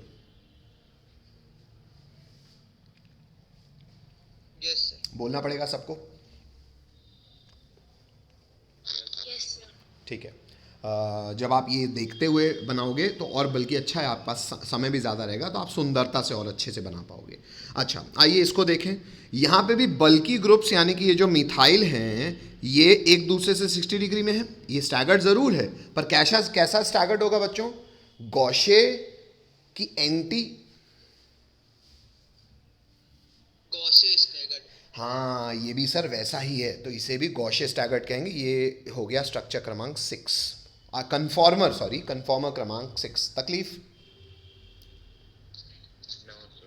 yes sir. बोलना पड़ेगा सबको, यस सर। ठीक है। जब आप ये देखते हुए बनाओगे तो और बल्कि अच्छा है, आपके पास समय भी ज़्यादा रहेगा तो आप सुंदरता से और अच्छे से बना पाओगे। अच्छा, आइए इसको देखें। यहाँ पे भी बल्कि ग्रुप्स यानी कि ये जो मिथाइल हैं ये एक दूसरे से 60 डिग्री में है। ये स्टैगर्ड ज़रूर है, पर कैसा स्टैगर्ड होगा बच्चों? गॉशे की एंटी, गॉसे स्टैगर्ड। हाँ ये भी सर वैसा ही है, तो इसे भी गॉशे स्टैगर्ड कहेंगे। ये हो गया स्ट्रक्चर क्रमांक 6, कन्फॉर्मर क्रमांक 6। तकलीफ?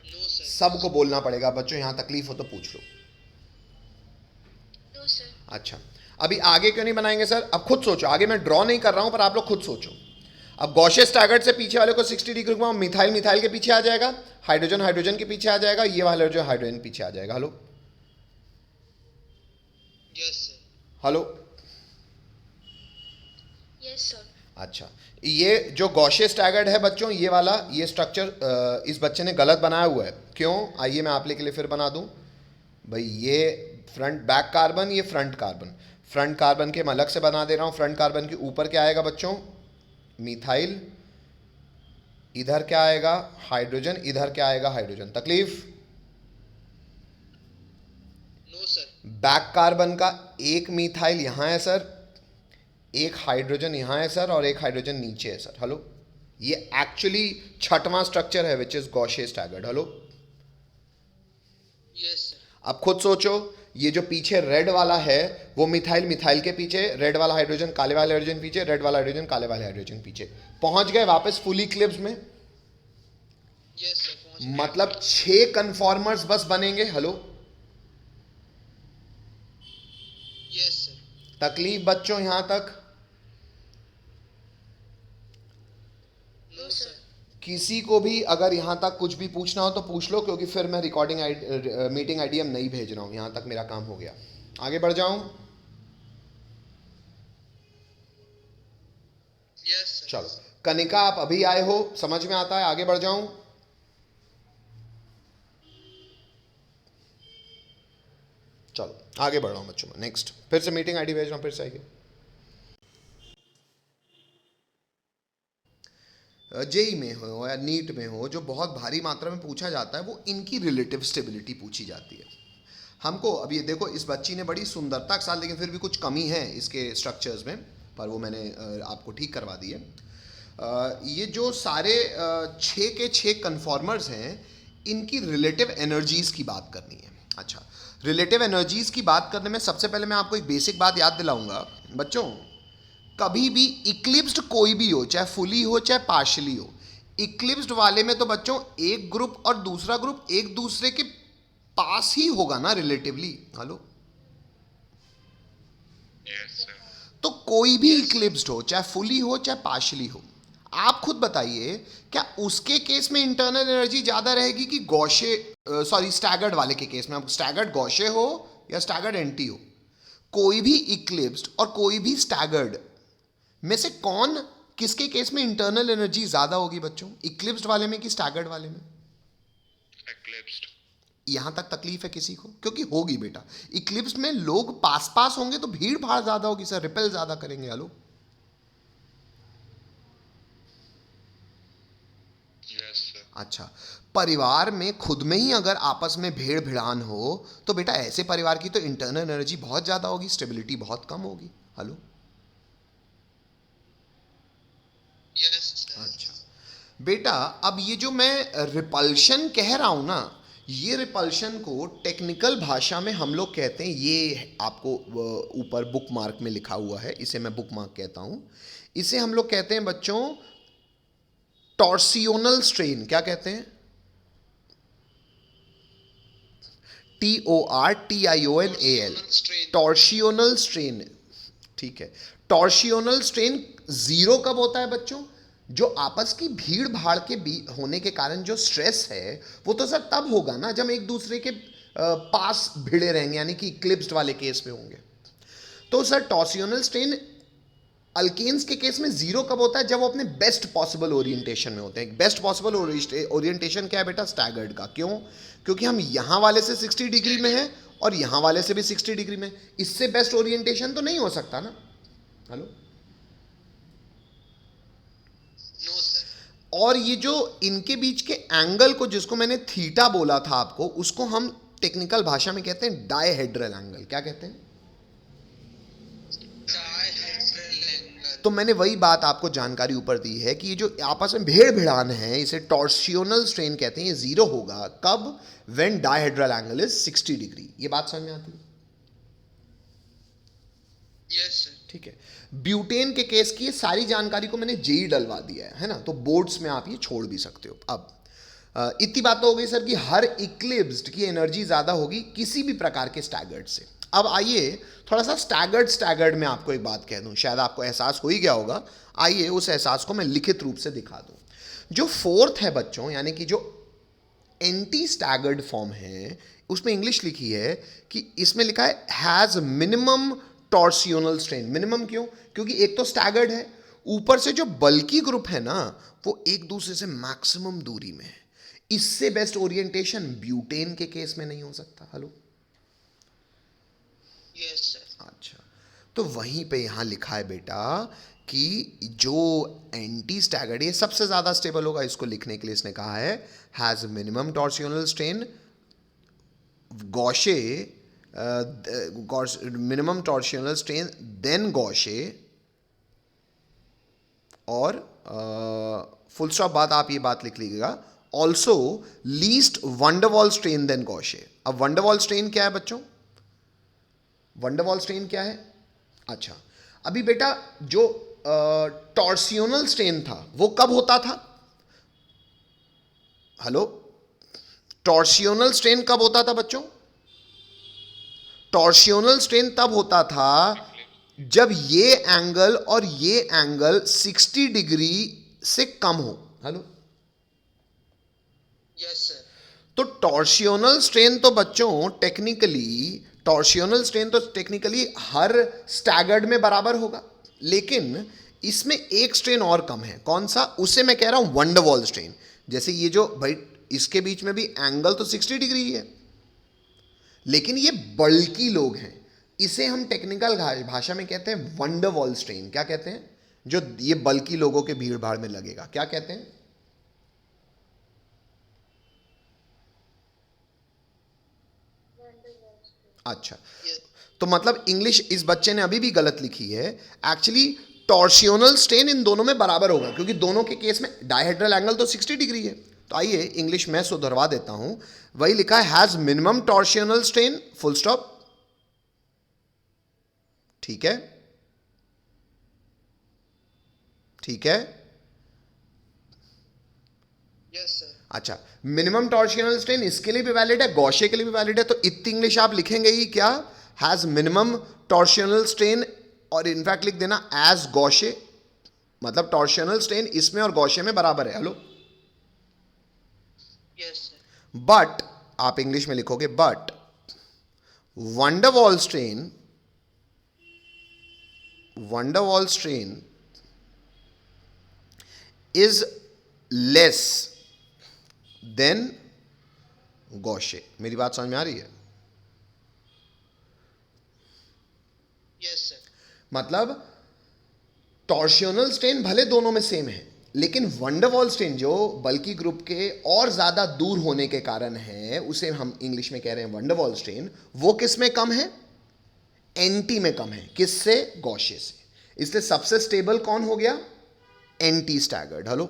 No sir. सबको बोलना पड़ेगा बच्चों, यहाँ तकलीफ हो तो पूछ लो। No sir. अच्छा, अभी आगे क्यों नहीं बनाएंगे सर? अब खुद सोचो, आगे मैं ड्रॉ नहीं कर रहा हूं पर आप लोग खुद सोचो। अब गॉशे स्टैगर्ड से पीछे वाले को 60 डिग्री घुमाओ, मिथाइल के पीछे आ जाएगा, हाइड्रोजन के पीछे आ जाएगा, ये वाला जो हाइड्रोजन पीछे आ जाएगा। Hello, yes sir. Hello, yes sir. अच्छा, ये जो गॉशे स्टैगर्ड है बच्चों, ये वाला ये स्ट्रक्चर इस बच्चे ने गलत बनाया हुआ है। क्यों? आइए मैं आप लोग के लिए फिर बना दूं भाई। ये फ्रंट बैक कार्बन, ये फ्रंट कार्बन के मैं अलग से बना दे रहा हूँ। फ्रंट कार्बन के ऊपर क्या आएगा बच्चों? मिथाइल, इधर क्या आएगा? हाइड्रोजन, इधर क्या आएगा? हाइड्रोजन। तकलीफ? No sir. बैक कार्बन का एक मिथाइल यहाँ है सर, एक हाइड्रोजन यहाँ है सर, और एक हाइड्रोजन नीचे है सर। हेलो, ये एक्चुअली छठवां स्ट्रक्चर है which is gauche staggered. Hello, yes sir. अब खुद सोचो, ये जो पीछे रेड वाला है वो मिथाइल के पीछे, रेड वाला हाइड्रोजन काले वाले हाइड्रोजन पीछे, रेड वाला हाइड्रोजन काले वाले हाइड्रोजन पीछे, पहुंच गए वापस फुल इक्लिप्स में। यस सर, पहुंच गए। मतलब 6 कन्फॉर्मर्स बस बनेंगे। Hello, yes sir. तकलीफ बच्चों यहां तक? No sir. किसी को भी अगर यहाँ तक कुछ भी पूछना हो तो पूछ लो, क्योंकि फिर मैं रिकॉर्डिंग मीटिंग आईडीएम नहीं भेज रहा हूँ। यहाँ तक मेरा काम हो गया, आगे बढ़ जाऊँ? Yes sir. चलो, कनिका आप अभी आए हो, समझ में आता है, आगे बढ़ जाऊँ? चलो आगे बढ़ रहा हूँ बच्चों में। नेक्स्ट, फिर से मीटिंग आईडी भेज रहा हूँ, फिर से आइए। जेई में हो या नीट में हो, जो बहुत भारी मात्रा में पूछा जाता है वो इनकी रिलेटिव स्टेबिलिटी पूछी जाती है हमको। अब ये देखो, इस बच्ची ने बड़ी सुंदरता के साथ, लेकिन फिर भी कुछ कमी है इसके स्ट्रक्चर्स में, पर वो मैंने आपको ठीक करवा दी है। ये जो सारे 6 के 6 कन्फॉर्मर्स हैं, इनकी रिलेटिव एनर्जीज़ की बात करनी है। अच्छा, रिलेटिव एनर्जीज़ की बात करने में सबसे पहले मैं आपको एक बेसिक बात याद दिलाऊंगा बच्चों। कभी भी इक्लिप्स्ड कोई भी हो, चाहे फुली हो चाहे पार्शली हो, इक्लिप्स्ड वाले में तो बच्चों एक ग्रुप और दूसरा ग्रुप एक दूसरे के पास ही होगा ना रिलेटिवली। Hello, yes sir. तो कोई भी इक्लिप्स्ड हो, चाहे फुली हो चाहे पार्शली हो, आप खुद बताइए क्या उसके केस में इंटरनल एनर्जी ज्यादा रहेगी कि गौशे, सॉरी स्टैगर्ड वाले के केस में, अब स्टैगर्ड गौशे हो या स्टैगर्ड एंटी हो, कोई भी इक्लिप्स्ड और कोई भी स्टैगर्ड में से कौन, किसके केस में इंटरनल एनर्जी ज्यादा होगी बच्चों, इक्लिप्स्ड वाले में कि स्टैगर्ड वाले में? एक्लिप्स्ड। यहां तक तकलीफ है किसी को? क्योंकि होगी बेटा, इक्लिप्स में लोग पास पास होंगे तो भीड़ भाड़ ज्यादा होगी सर, रिपेल ज्यादा करेंगे। Hello, yes sir. अच्छा, परिवार में खुद में ही अगर आपस में भेड़ भिड़ान हो तो बेटा ऐसे परिवार की तो इंटरनल एनर्जी बहुत ज्यादा होगी, स्टेबिलिटी बहुत कम होगी। Hello, yes sir. अच्छा बेटा, अब ये जो मैं रिपल्शन कह रहा हूं ना, ये रिपल्शन को टेक्निकल भाषा में हम लोग कहते हैं, ये आपको ऊपर बुक मार्क में लिखा हुआ है, इसे मैं बुक मार्क कहता हूं, इसे हम लोग कहते हैं बच्चों टॉर्सियोनल स्ट्रेन। क्या कहते हैं? TORTIONAL, strain. Torsional strain. ठीक है, टॉर्शियोनल स्ट्रेन जीरो कब होता है बच्चों? जो आपस की भीड़ भाड़ के होने के कारण जो स्ट्रेस है वो तो सर तब होगा ना जब एक दूसरे के पास भिड़े रहेंगे, यानी कि इक्लिप्स्ड वाले केस में होंगे। तो सर टॉर्सियोनल स्ट्रेन अल्केन्स के केस में जीरो कब होता है? जब वो अपने बेस्ट पॉसिबल ओरिएंटेशन में होते हैं। बेस्ट पॉसिबल ओरिएंटेशन क्या है बेटा? स्टैगर्ड का। क्यों? क्योंकि हम यहां वाले से 60 डिग्री में हैं और यहां वाले से भी 60 डिग्री में, इससे बेस्ट ओरिएंटेशन तो नहीं हो सकता ना। Hello, no sir. और ये जो इनके बीच के एंगल को, जिसको मैंने थीटा बोला था आपको, उसको हम टेक्निकल भाषा में कहते हैं डायहेड्रल एंगल। क्या कहते हैं? Dihedral angle. तो मैंने वही बात आपको जानकारी ऊपर दी है कि ये जो आपस में भेड़ भिड़ान है इसे टॉर्सियोनल स्ट्रेन कहते हैं। ये जीरो होगा कब? When dihedral angle is 60 degree. ये बात समझ में आती है? Yes sir. ठीक है, ब्यूटेन के केस की ये सारी जानकारी को मैंने जेई डलवा दिया है ना, तो बोर्ड्स में आप ये छोड़ भी सकते हो। अब इतनी बात तो हो गई सर कि हर इक्लिप्स्ड की एनर्जी ज़्यादा होगी किसी भी प्रकार के स्टैगर्ड से। अब आइए थोड़ा सा स्टैगर्ड में आपको एक बात कह दूं, शायद आपको एहसास हो ही गया होगा। आइए उस एहसास को मैं लिखित रूप से दिखा दूं। जो फोर्थ है बच्चों, यानी कि जो एंटी स्टैगर्ड फॉर्म है, उसमें इंग्लिश लिखी है कि इसमें लिखा है has minimum torsional strain. Minimum क्यों? क्योंकि एक तो स्टैगर्ड है, ऊपर से जो बल्की ग्रुप है ना वो एक दूसरे से मैक्सिमम दूरी में है। इससे बेस्ट ओरिएंटेशन ब्यूटेन के केस में नहीं हो सकता। Hello, yes sir. अच्छा, तो वहीं पे यहां लिखा है बेटा कि जो एंटी स्टैगर्ड, ये सबसे ज्यादा स्टेबल होगा, इसको लिखने के लिए इसने कहा है has minimum torsional strain gauche, minimum torsional strain than gauche, और फुल स्टॉप बाद आप ये बात लिख लीजिएगा, also least van der Waals strain than gauche. अब वंडरवॉल स्ट्रेन क्या है बच्चों? वंडरवॉल स्ट्रेन क्या है? अच्छा, अभी बेटा जो टॉर्सियोनल स्ट्रेन था वो कब होता था? हेलो, टॉर्सियोनल स्ट्रेन कब होता था बच्चों? टॉर्सियोनल स्ट्रेन तब होता था जब ये एंगल और ये एंगल 60 डिग्री से कम हो। Hello, yes sir. तो टॉर्सियोनल स्ट्रेन तो बच्चों टेक्निकली हर स्टैगर्ड में बराबर होगा, लेकिन इसमें एक स्ट्रेन और कम है। कौन सा? उसे मैं कह रहा हूं वंडरवॉल स्ट्रेन। जैसे ये जो भाई इसके बीच में भी एंगल तो 60 डिग्री ही है, लेकिन ये बल्कि लोग हैं, इसे हम टेक्निकल भाषा में कहते हैं वंडरवॉल स्ट्रेन। क्या कहते हैं? जो ये बल्कि लोगों के भीड़ भाड़ में लगेगा, क्या कहते हैं? अच्छा, तो मतलब इंग्लिश इस बच्चे ने अभी भी गलत लिखी है। एक्चुअली टॉर्सियोनल स्ट्रेन इन दोनों में बराबर होगा, क्योंकि दोनों के केस में डायहेड्रल एंगल तो 60 डिग्री है। तो आइए इंग्लिश में सुधरवा देता हूं, वही लिखा है has minimum torsional strain, full stop. ठीक है, ठीक है। Yes sir. अच्छा, मिनिमम टॉर्शनल स्ट्रेन इसके लिए भी वैलिड है, गॉशे के लिए भी वैलिड है, तो इतनी इंग्लिश आप लिखेंगे ही क्या, हैज मिनिमम टॉर्शनल स्ट्रेन, और इनफैक्ट लिख देना एज गॉशे, मतलब टॉर्शनल स्ट्रेन इसमें और गॉशे में बराबर है। Hello, yes sir. बट आप इंग्लिश में लिखोगे but van der Waals strain, van der Waals strain is less than gauche. मेरी बात समझ में आ रही है? Yes sir. मतलब टॉर्शनल स्ट्रेन भले दोनों में सेम है, लेकिन वंडरवॉल स्ट्रेन जो बल्कि ग्रुप के और ज्यादा दूर होने के कारण है, उसे हम इंग्लिश में कह रहे हैं वंडरवॉल स्ट्रेन, वो किस में कम है, एंटी में कम है, किससे, गॉशे से। इसलिए सबसे स्टेबल कौन हो गया, anti staggered. Hello,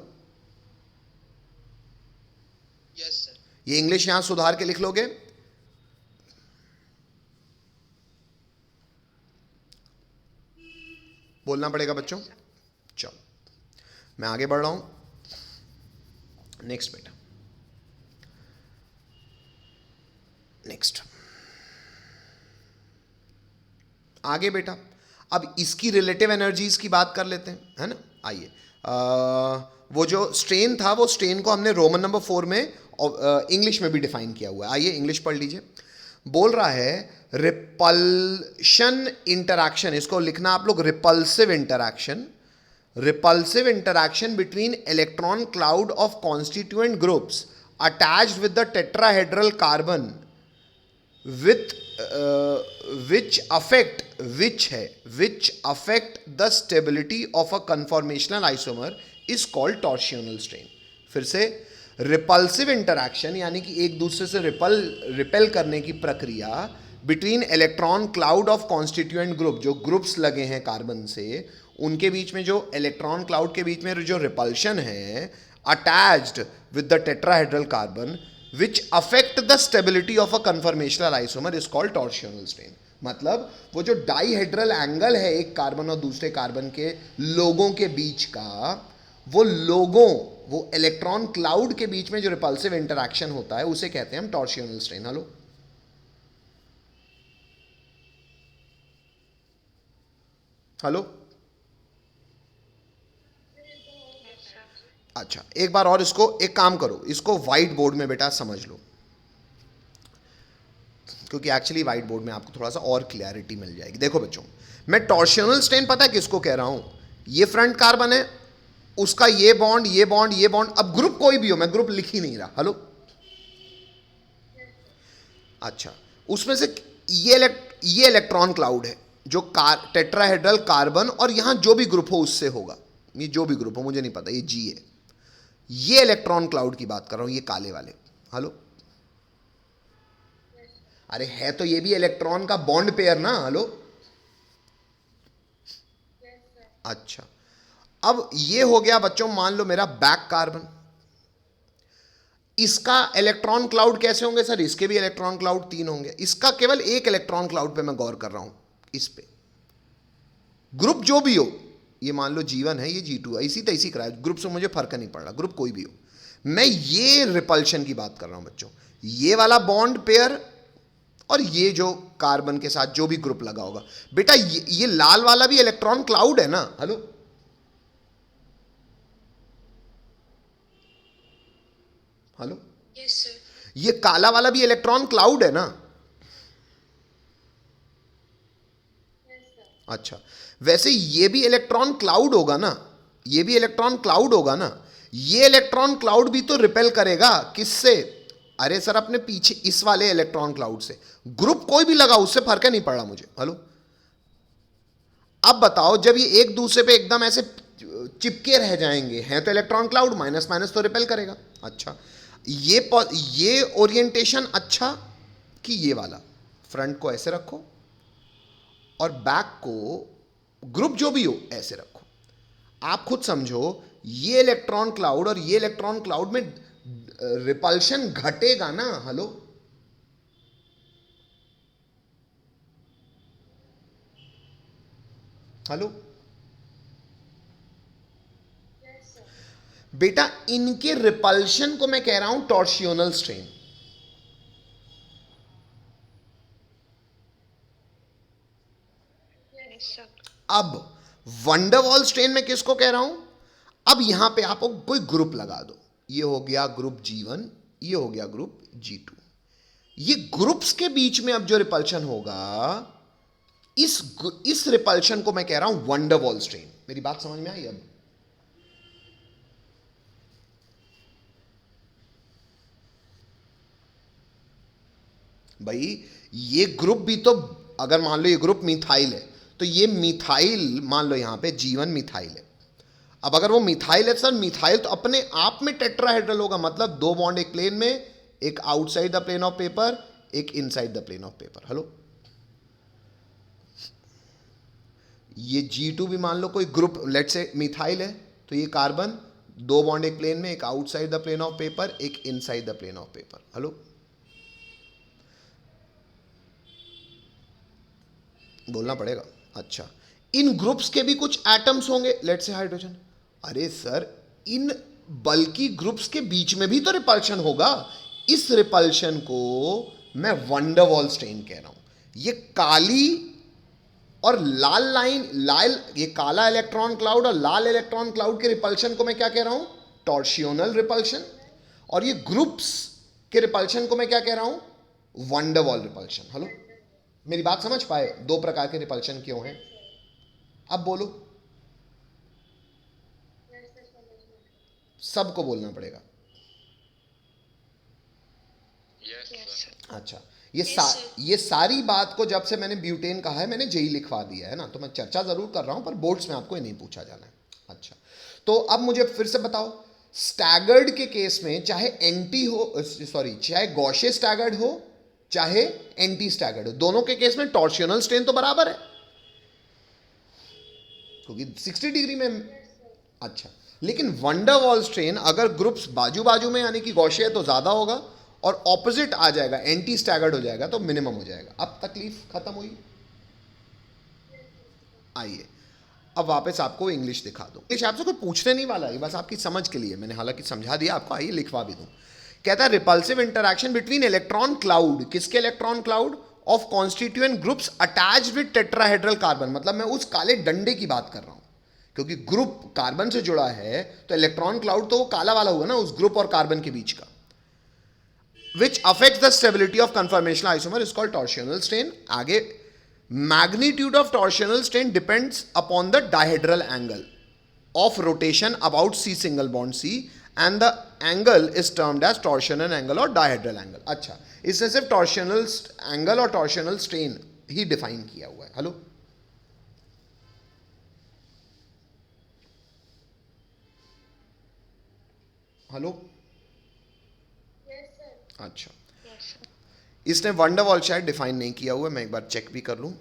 yes sir. ये इंग्लिश यहां सुधार के लिख लोगे। बोलना पड़ेगा बच्चों। चलो मैं आगे बढ़ रहा हूं। नेक्स्ट बेटा, नेक्स्ट आगे बेटा। अब इसकी रिलेटिव एनर्जीज की बात कर लेते हैं, है ना। आइए, वो जो स्ट्रेन था, वो स्ट्रेन को हमने रोमन नंबर 4 में इंग्लिश में भी डिफाइन किया हुआ है। आइए इंग्लिश पढ़ लीजिए। बोल रहा है रिपल्शन इंटरैक्शन, इसको लिखना आप लोग repulsive interaction, repulsive interaction between electron cloud of constituent groups attached with the tetrahedral carbon with which affect the stability of a conformational isomer is called torsional strain। फिर से, रिपल्सिव इंटरैक्शन यानी कि एक दूसरे से रिपेल करने की प्रक्रिया between electron cloud of constituent group, जो ग्रुप्स लगे हैं कार्बन से, उनके बीच में जो इलेक्ट्रॉन क्लाउड के बीच में जो रिपल्शन है, attached with the tetrahedral carbon which affect the stability of a conformational isomer is called torsional strain. मतलब वो जो डाईहेड्रल एंगल है एक कार्बन और दूसरे कार्बन के लोगों के बीच का, वो इलेक्ट्रॉन क्लाउड के बीच में जो रिपल्सिव इंटरैक्शन होता है, उसे कहते हैं हम टॉर्शनल स्ट्रेन। हेलो, हेलो, अच्छा एक बार और इसको, एक काम करो, इसको व्हाइट बोर्ड में बेटा समझ लो, क्योंकि एक्चुअली व्हाइट बोर्ड में आपको थोड़ा सा और क्लैरिटी मिल जाएगी। देखो बच्चों, मैं टॉर्शनल स्ट्रेन पता है किसको कह रहा हूं, ये फ्रंट कार्बन है, उसका ये बॉन्ड, ये बॉन्ड, ये बॉन्ड, अब ग्रुप कोई भी हो, मैं ग्रुप लिख ही नहीं रहा। हेलो, अच्छा, उसमें से ये इलेक्ट्रॉन क्लाउड है जो टेट्राहेड्रल कार्बन, और यहां जो भी ग्रुप हो उससे होगा, ये जो भी ग्रुप हो मुझे नहीं पता, ये जी है, ये इलेक्ट्रॉन क्लाउड की बात कर रहा हूं, ये काले वाले। हेलो, अरे है तो ये भी इलेक्ट्रॉन का बॉन्ड पेयर ना। हेलो, अच्छा, अब ये हो गया बच्चों, मान लो मेरा बैक कार्बन, इसका इलेक्ट्रॉन क्लाउड कैसे होंगे सर, इसके भी इलेक्ट्रॉन क्लाउड 3 होंगे, इसका केवल एक इलेक्ट्रॉन क्लाउड पे मैं गौर कर रहा हूं, इस पे ग्रुप जो भी हो, ये मान लो G1 है, ये G2 है, इसी तैसी कराए, ग्रुप से मुझे फर्क नहीं पड़ रहा, ग्रुप कोई भी हो, मैं ये रिपल्शन की बात कर रहा हूं बच्चों, ये वाला बॉन्ड पेयर और ये जो कार्बन के साथ जो भी ग्रुप लगा होगा। बेटा ये लाल वाला भी इलेक्ट्रॉन क्लाउड है ना। Hello, hello, yes sir. ये काला वाला भी इलेक्ट्रॉन क्लाउड है ना। अच्छा, वैसे ये भी इलेक्ट्रॉन क्लाउड होगा ना, ये भी इलेक्ट्रॉन क्लाउड होगा ना, ये इलेक्ट्रॉन क्लाउड भी तो रिपेल करेगा किससे, अरे सर अपने पीछे इस वाले इलेक्ट्रॉन क्लाउड से, ग्रुप कोई भी लगा उससे फर्क नहीं पड़ रहा मुझे। हेलो, अब बताओ, जब ये एक दूसरे पे एकदम ऐसे चिपके रह जाएंगे, हैं तो इलेक्ट्रॉन क्लाउड, माइनस माइनस तो रिपेल करेगा। अच्छा, ये ओरिएंटेशन अच्छा कि ये वाला, फ्रंट को ऐसे रखो और बैक को ग्रुप जो भी हो ऐसे रखो, आप खुद समझो, ये इलेक्ट्रॉन क्लाउड और ये इलेक्ट्रॉन क्लाउड में रिपल्शन घटेगा ना। हेलो, हेलो, बेटा इनके रिपल्शन को मैं कह रहा हूं टॉर्सियोनल स्ट्रेन। अब वंडरवॉल स्ट्रेन में किसको कह रहा हूं? अब यहां पे आप कोई ग्रुप लगा दो, ये हो गया ग्रुप G1, ये हो गया ग्रुप G2। ये ग्रुप्स के बीच में अब जो रिपल्शन होगा, इस रिपल्शन को मैं कह रहा हूं वंडरवॉल स्ट्रेन। मेरी बात समझ में आई? अब भाई ये ग्रुप भी तो, अगर मान लो ये ग्रुप मिथाइल है, तो ये मिथाइल मान लो यहां पे G1 मिथाइल है। अब अगर वो मिथाइल है सर, मिथाइल तो अपने आप में टेट्राहेड्रल होगा, मतलब दो बॉन्ड एक प्लेन में, एक outside the plane of paper, एक inside the plane of paper. Hello, ये G2 भी मान लो कोई ग्रुप, लेट से मिथाइल है, तो ये कार्बन दो बॉन्ड एक प्लेन में, एक outside the plane of paper, एक inside the plane of paper. Hello, बोलना पड़ेगा। अच्छा, इन ग्रुप्स के भी कुछ एटम्स होंगे, लेट से हाइड्रोजन। अरे सर, इन बल्कि ग्रुप्स के बीच में भी तो रिपल्शन होगा। इस रिपल्शन को मैं वंडरवॉल स्ट्रेन कह रहा हूं। ये काली और लाल लाइन, लाल, ये काला इलेक्ट्रॉन क्लाउड और लाल इलेक्ट्रॉन क्लाउड के रिपल्शन को मैं क्या कह रहा हूं? टॉर्सियोनल रिपल्शन। और ये ग्रुप्स के रिपल्शन को मैं क्या कह रहा हूं? Van der Waals repulsion. हेलो, मेरी बात समझ पाए? दो प्रकार के रिपल्शन क्यों हैं? अब बोलो, सबको बोलना पड़ेगा। अच्छा, ये सारी बात को जब से मैंने ब्यूटेन कहा है, मैंने जेई लिखवा दिया है ना, तो मैं चर्चा जरूर कर रहा हूं, पर बोर्ड्स में आपको ये नहीं पूछा जाना है। अच्छा, तो अब मुझे फिर से बताओ, स्टैगर्ड के केस में चाहे एंटी हो, सॉरी, चाहे गॉशे स्टैगर्ड हो चाहे एंटी स्टैगर्ड हो, दोनों के केस में टॉर्सियोनल स्ट्रेन तो बराबर है, क्योंकि 60 डिग्री में। अच्छा, लेकिन वंडरवॉल स्ट्रेन अगर ग्रुप्स बाजू बाजू में यानी कि गॉशे है तो ज्यादा होगा, और ऑपोजिट आ जाएगा, एंटी स्टैगर्ड हो जाएगा तो मिनिमम हो जाएगा। अब तकलीफ खत्म हुई? आइए अब वापस आपको इंग्लिश दिखा दूं। इंग्लिश आपसे कोई पूछने नहीं वाला है, बस आपकी समझ के लिए मैंने हालांकि समझा दिया आपको। आइए लिखवा भी दूं। कहता है repulsive interaction between electron cloud, किसके electron cloud? Of constituent groups attached with tetrahedral carbon. मतलब मैं उस काले डंडे की बात कर रहा हूं, क्योंकि ग्रुप कार्बन से जुड़ा है तो इलेक्ट्रॉन क्लाउड तो वो काला वाला होगा ना, उस ग्रुप और कार्बन के बीच का। which affects the stability of conformational isomer is called torsional strain. आगे, magnitude of torsional strain depends upon the dihedral angle of rotation about C single bond C, and the angle is termed as torsional angle or dihedral angle. अच्छा, इसने सिर्फ torsional angle और torsional strain ही डिफाइन किया हुआ है। हेलो, हेलो, अच्छा, इसने वंडरवॉल शायद डिफाइन नहीं किया हुआ, मैं एक बार चेक भी कर लूं।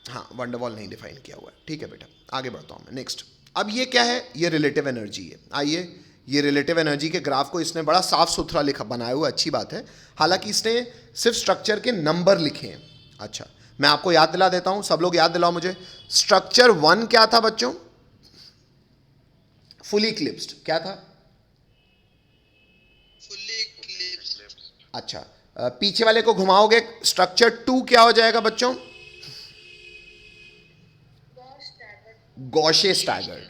हाँ, वंडरवॉल नहीं डिफाइन किया हुआ है। ठीक है बेटा, आगे बढ़ता हूं मैं। नेक्स्ट, अब ये क्या है? ये रिलेटिव एनर्जी है। आइए, ये रिलेटिव एनर्जी के ग्राफ को इसने बड़ा साफ सुथरा लिखा, बनाया हुआ, अच्छी बात है। हालांकि इसने सिर्फ स्ट्रक्चर के नंबर लिखे हैं। अच्छा, मैं आपको याद दिला देता हूं, सब लोग याद दिलाओ मुझे। स्ट्रक्चर 1 क्या था बच्चों? Fully eclipsed. क्या था? अच्छा, पीछे वाले को घुमाओगे, स्ट्रक्चर 2 क्या हो जाएगा बच्चों? गॉशे स्टैगर्ड।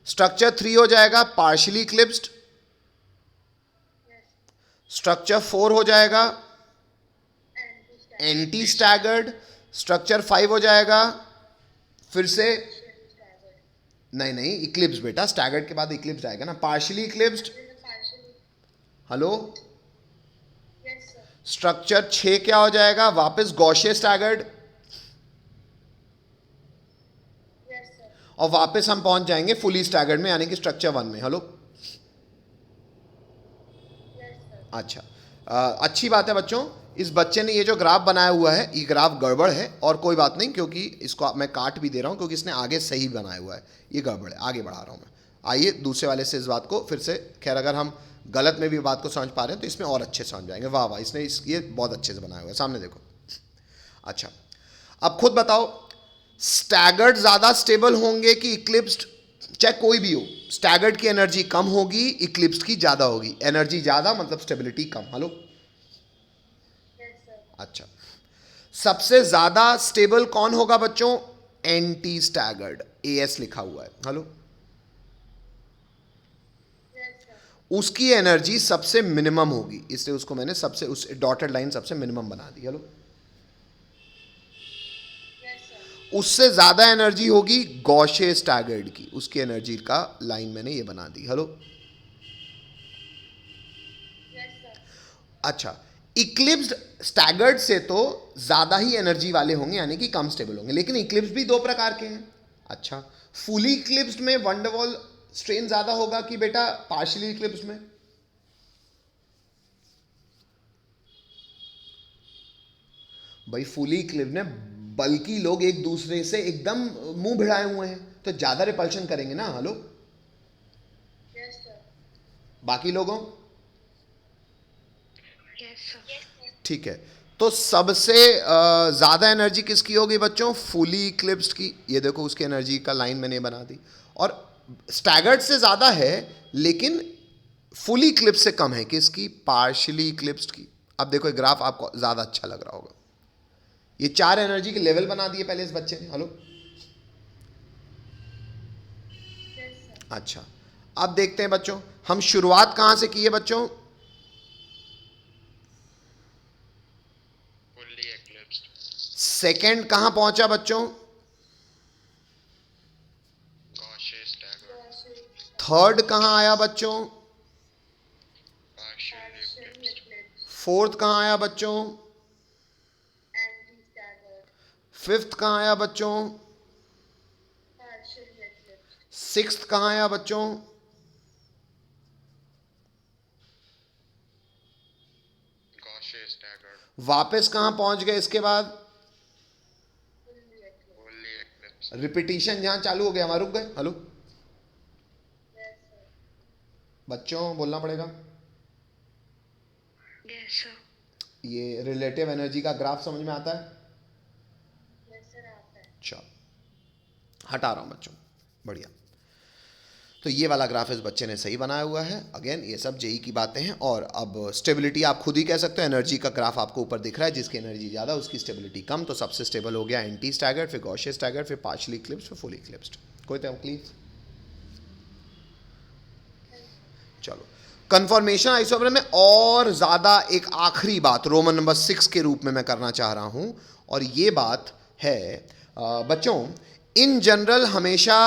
स्ट्रक्चर 3 हो जाएगा पार्शियली इक्लिप्स्ड। स्ट्रक्चर 4 हो जाएगा एंटी स्टैगर्ड। स्ट्रक्चर 5 हो जाएगा फिर से, नहीं इक्लिप्स बेटा, स्टैगर्ड के बाद इक्लिप्स आएगा ना, पार्शियली इक्लिप्स्ड। हेलो, स्ट्रक्चर 6 क्या हो जाएगा? वापस गॉशे स्टैगर्ड, और वापस हम पहुंच जाएंगे फुली स्टैगर्ड में, यानी कि स्ट्रक्चर 1 में। हेलो, अच्छा, अच्छी बात है बच्चों। इस बच्चे ने ये जो ग्राफ बनाया हुआ है, ये ग्राफ गड़बड़ है, और कोई बात नहीं, क्योंकि इसको मैं काट भी दे रहा हूं, क्योंकि इसने आगे सही बनाया हुआ है। ये गड़बड़ है, आगे बढ़ा रहा हूं मैं। आइए दूसरे वाले से इस बात को फिर से, खैर अगर हम गलत में भी बात को समझ पा रहे हैं तो इसमें और अच्छे से समझ जाएंगे। वाह वाह, इसने ये बहुत अच्छे से बनाया हुआ है, सामने देखो। अच्छा, अब खुद बताओ, स्टैगर्ड ज़्यादा स्टेबल होंगे कि इक्लिप्स्ड? चाहे कोई भी हो, स्टैगर्ड की एनर्जी कम होगी, इक्लिप्स की ज़्यादा होगी। एनर्जी ज़्यादा मतलब स्टेबिलिटी कम। हेलो, अच्छा, सबसे ज़्यादा स्टेबल कौन होगा बच्चों? एंटी स्टैगर्ड, एएस लिखा हुआ है। हेलो, उसकी एनर्जी सबसे मिनिमम होगी, इसलिए उसको मैंने सबसे, उस डॉटेड लाइन सबसे मिनिमम बना दी। हेलो, उससे ज्यादा एनर्जी होगी गॉशे स्टैगर्ड की, उसकी एनर्जी का लाइन मैंने ये बना दी। हेलो, अच्छा, इक्लिप्स्ड स्टैगर्ड से तो ज्यादा ही एनर्जी वाले होंगे, यानी कि कम स्टेबल होंगे, लेकिन इक्लिप्स भी दो प्रकार के हैं। अच्छा, फुली इक्लिप्स्ड में वंडरवॉल स्ट्रेन ज्यादा होगा कि बेटा पार्शियली इक्लिप्स्ड में? भाई फुली इक्लिप्स्ड में बल्कि लोग एक दूसरे से एकदम मुंह भिड़ाए हुए हैं, तो ज्यादा रिपल्शन करेंगे ना। हेलो, बाकी लोगों, ठीक है, तो सबसे ज़्यादा एनर्जी किसकी होगी बच्चों? फुली इक्लिप्स्ड की। ये देखो उसकी एनर्जी का लाइन मैंने बना दी। और स्टैगर्ड से ज़्यादा है लेकिन फुली इक्लिप्स से कम है किसकी? पार्शियली इक्लिप्स्ड की। अब देखो ये ग्राफ आपको ज़्यादा अच्छा लग रहा होगा। ये चार एनर्जी के लेवल बना दिए पहले इस बच्चे ने। हेलो, अच्छा, अब देखते हैं बच्चों, हम शुरुआत कहाँ से की है बच्चों? सेकंड कहां पहुंचा बच्चों? थर्ड कहां आया बच्चों? फोर्थ कहां आया बच्चों? फिफ्थ कहां आया बच्चों? सिक्स्थ कहां आया बच्चों? वापस कहां पहुंच गए इसके बाद? रिपीटिशन जहां चालू हो गया वहां रुक गए। हेलो बच्चों, बोलना पड़ेगा। ये रिलेटिव एनर्जी का ग्राफ समझ में आता है? चलो, हटा रहा हूं बच्चों, बढ़िया। तो ये वाला ग्राफ इस बच्चे ने सही बनाया हुआ है। अगेन ये सब जेई की बातें हैं। और अब स्टेबिलिटी आप खुद ही कह सकते हो, एनर्जी का ग्राफ आपको ऊपर दिख रहा है, जिसकी एनर्जी ज़्यादा उसकी स्टेबिलिटी कम। तो सबसे स्टेबल हो गया एंटी स्टैगर्ड, फिर गॉशे स्टैगर्ड, फिर पार्शियली इक्लिप्स्ड, फिर फुली इक्लिप्स्ड। कोई तकलीफ? चलो, कन्फर्मेशन आइसोमर में और ज़्यादा एक आखिरी बात रोमन नंबर 6 के रूप में मैं करना चाह रहा हूं, और ये बात है बच्चों, इन जनरल हमेशा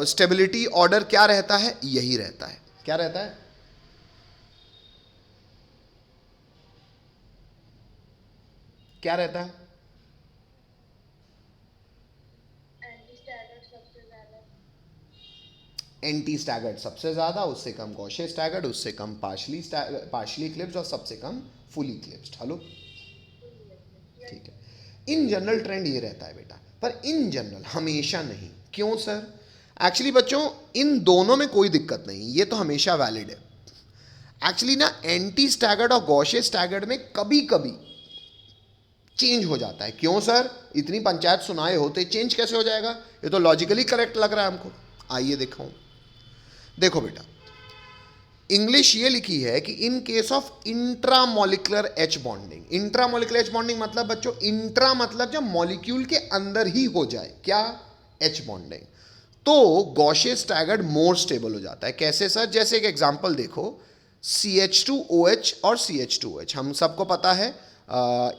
स्टेबिलिटी ऑर्डर क्या रहता है? यही रहता है। क्या रहता है? क्या रहता है? एंटी स्टैगर्ड सबसे ज्यादा, उससे कम गॉशे स्टैगर्ड, उससे कम पार्शियली इक्लिप्स्ड, और सबसे कम फुली इक्लिप्स्ड। हेलो, ठीक है, इन जनरल ट्रेंड ये रहता है बेटा, पर इन जनरल हमेशा नहीं। क्यों सर? एक्चुअली बच्चों इन दोनों में कोई दिक्कत नहीं, ये तो हमेशा वैलिड है। एक्चुअली ना एंटी स्टैगर्ड और गॉशे स्टैगर्ड में कभी कभी चेंज हो जाता है। क्यों सर? इतनी पंचायत सुनाए होते चेंज कैसे हो जाएगा? ये तो लॉजिकली करेक्ट लग रहा है हमको। आइए दिखाऊं। देखो बेटा, इंग्लिश ये लिखी है कि in case of intramolecular H bonding. Intramolecular H bonding मतलब बच्चों, इंट्रा मतलब जब मॉलिक्यूल के अंदर ही हो जाए, क्या? H bonding. तो गॉशे स्टैगर्ड मोर स्टेबल हो जाता है। कैसे सर? जैसे एक एग्जांपल देखो, CH2OH और CH2OH हम सबको पता है।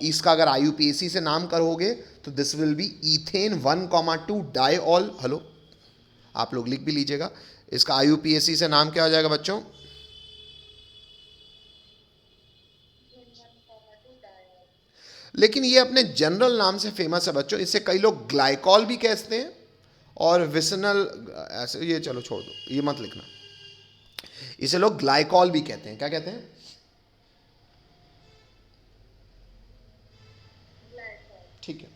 इसका अगर IUPAC से नाम करोगे तो this will be ethane 1,2 diol. Hello, आप लोग लिख भी लीजिएगा, इसका IUPAC से नाम क्या हो जाएगा बच्चों? लेकिन ये अपने जनरल नाम से फेमस है बच्चों, इसे कई लोग ग्लाइकॉल भी कहते हैं और विसनल, ऐसे ये चलो छोड़ दो, ये मत लिखना। इसे लोग ग्लाइकॉल भी कहते हैं। क्या कहते हैं? ठीक है।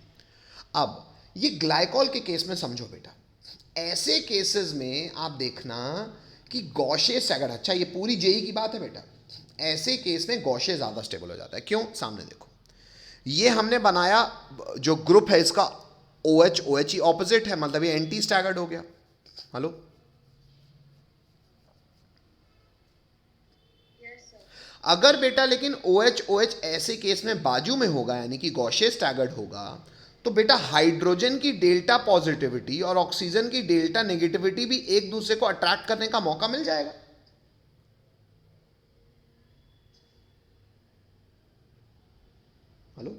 अब ये ग्लाइकॉल के केस में समझो बेटा, ऐसे केसेस में आप देखना कि गॉशे स्टैगर्ड, अच्छा ये पूरी जेई की बात है बेटा, ऐसे केस में गॉशे ज़्यादा स्टेबल हो जाता है। क्यों? सामने देखो, ये हमने बनाया, जो ग्रुप है इसका OH, OH ही ऑपोजिट है, मतलब ये एंटी स्टैगर्ड हो गया। हेलो, अगर बेटा लेकिन OH ऐसे केस में बाजू में होगा यानी कि गॉसियन स्टैगर्ड होगा, तो बेटा हाइड्रोजन की डेल्टा पॉजिटिविटी और ऑक्सीजन की डेल्टा नेगेटिविटी भी एक दूसरे को अट्रैक्ट करने का मौका मिल जाएगा। हेलो,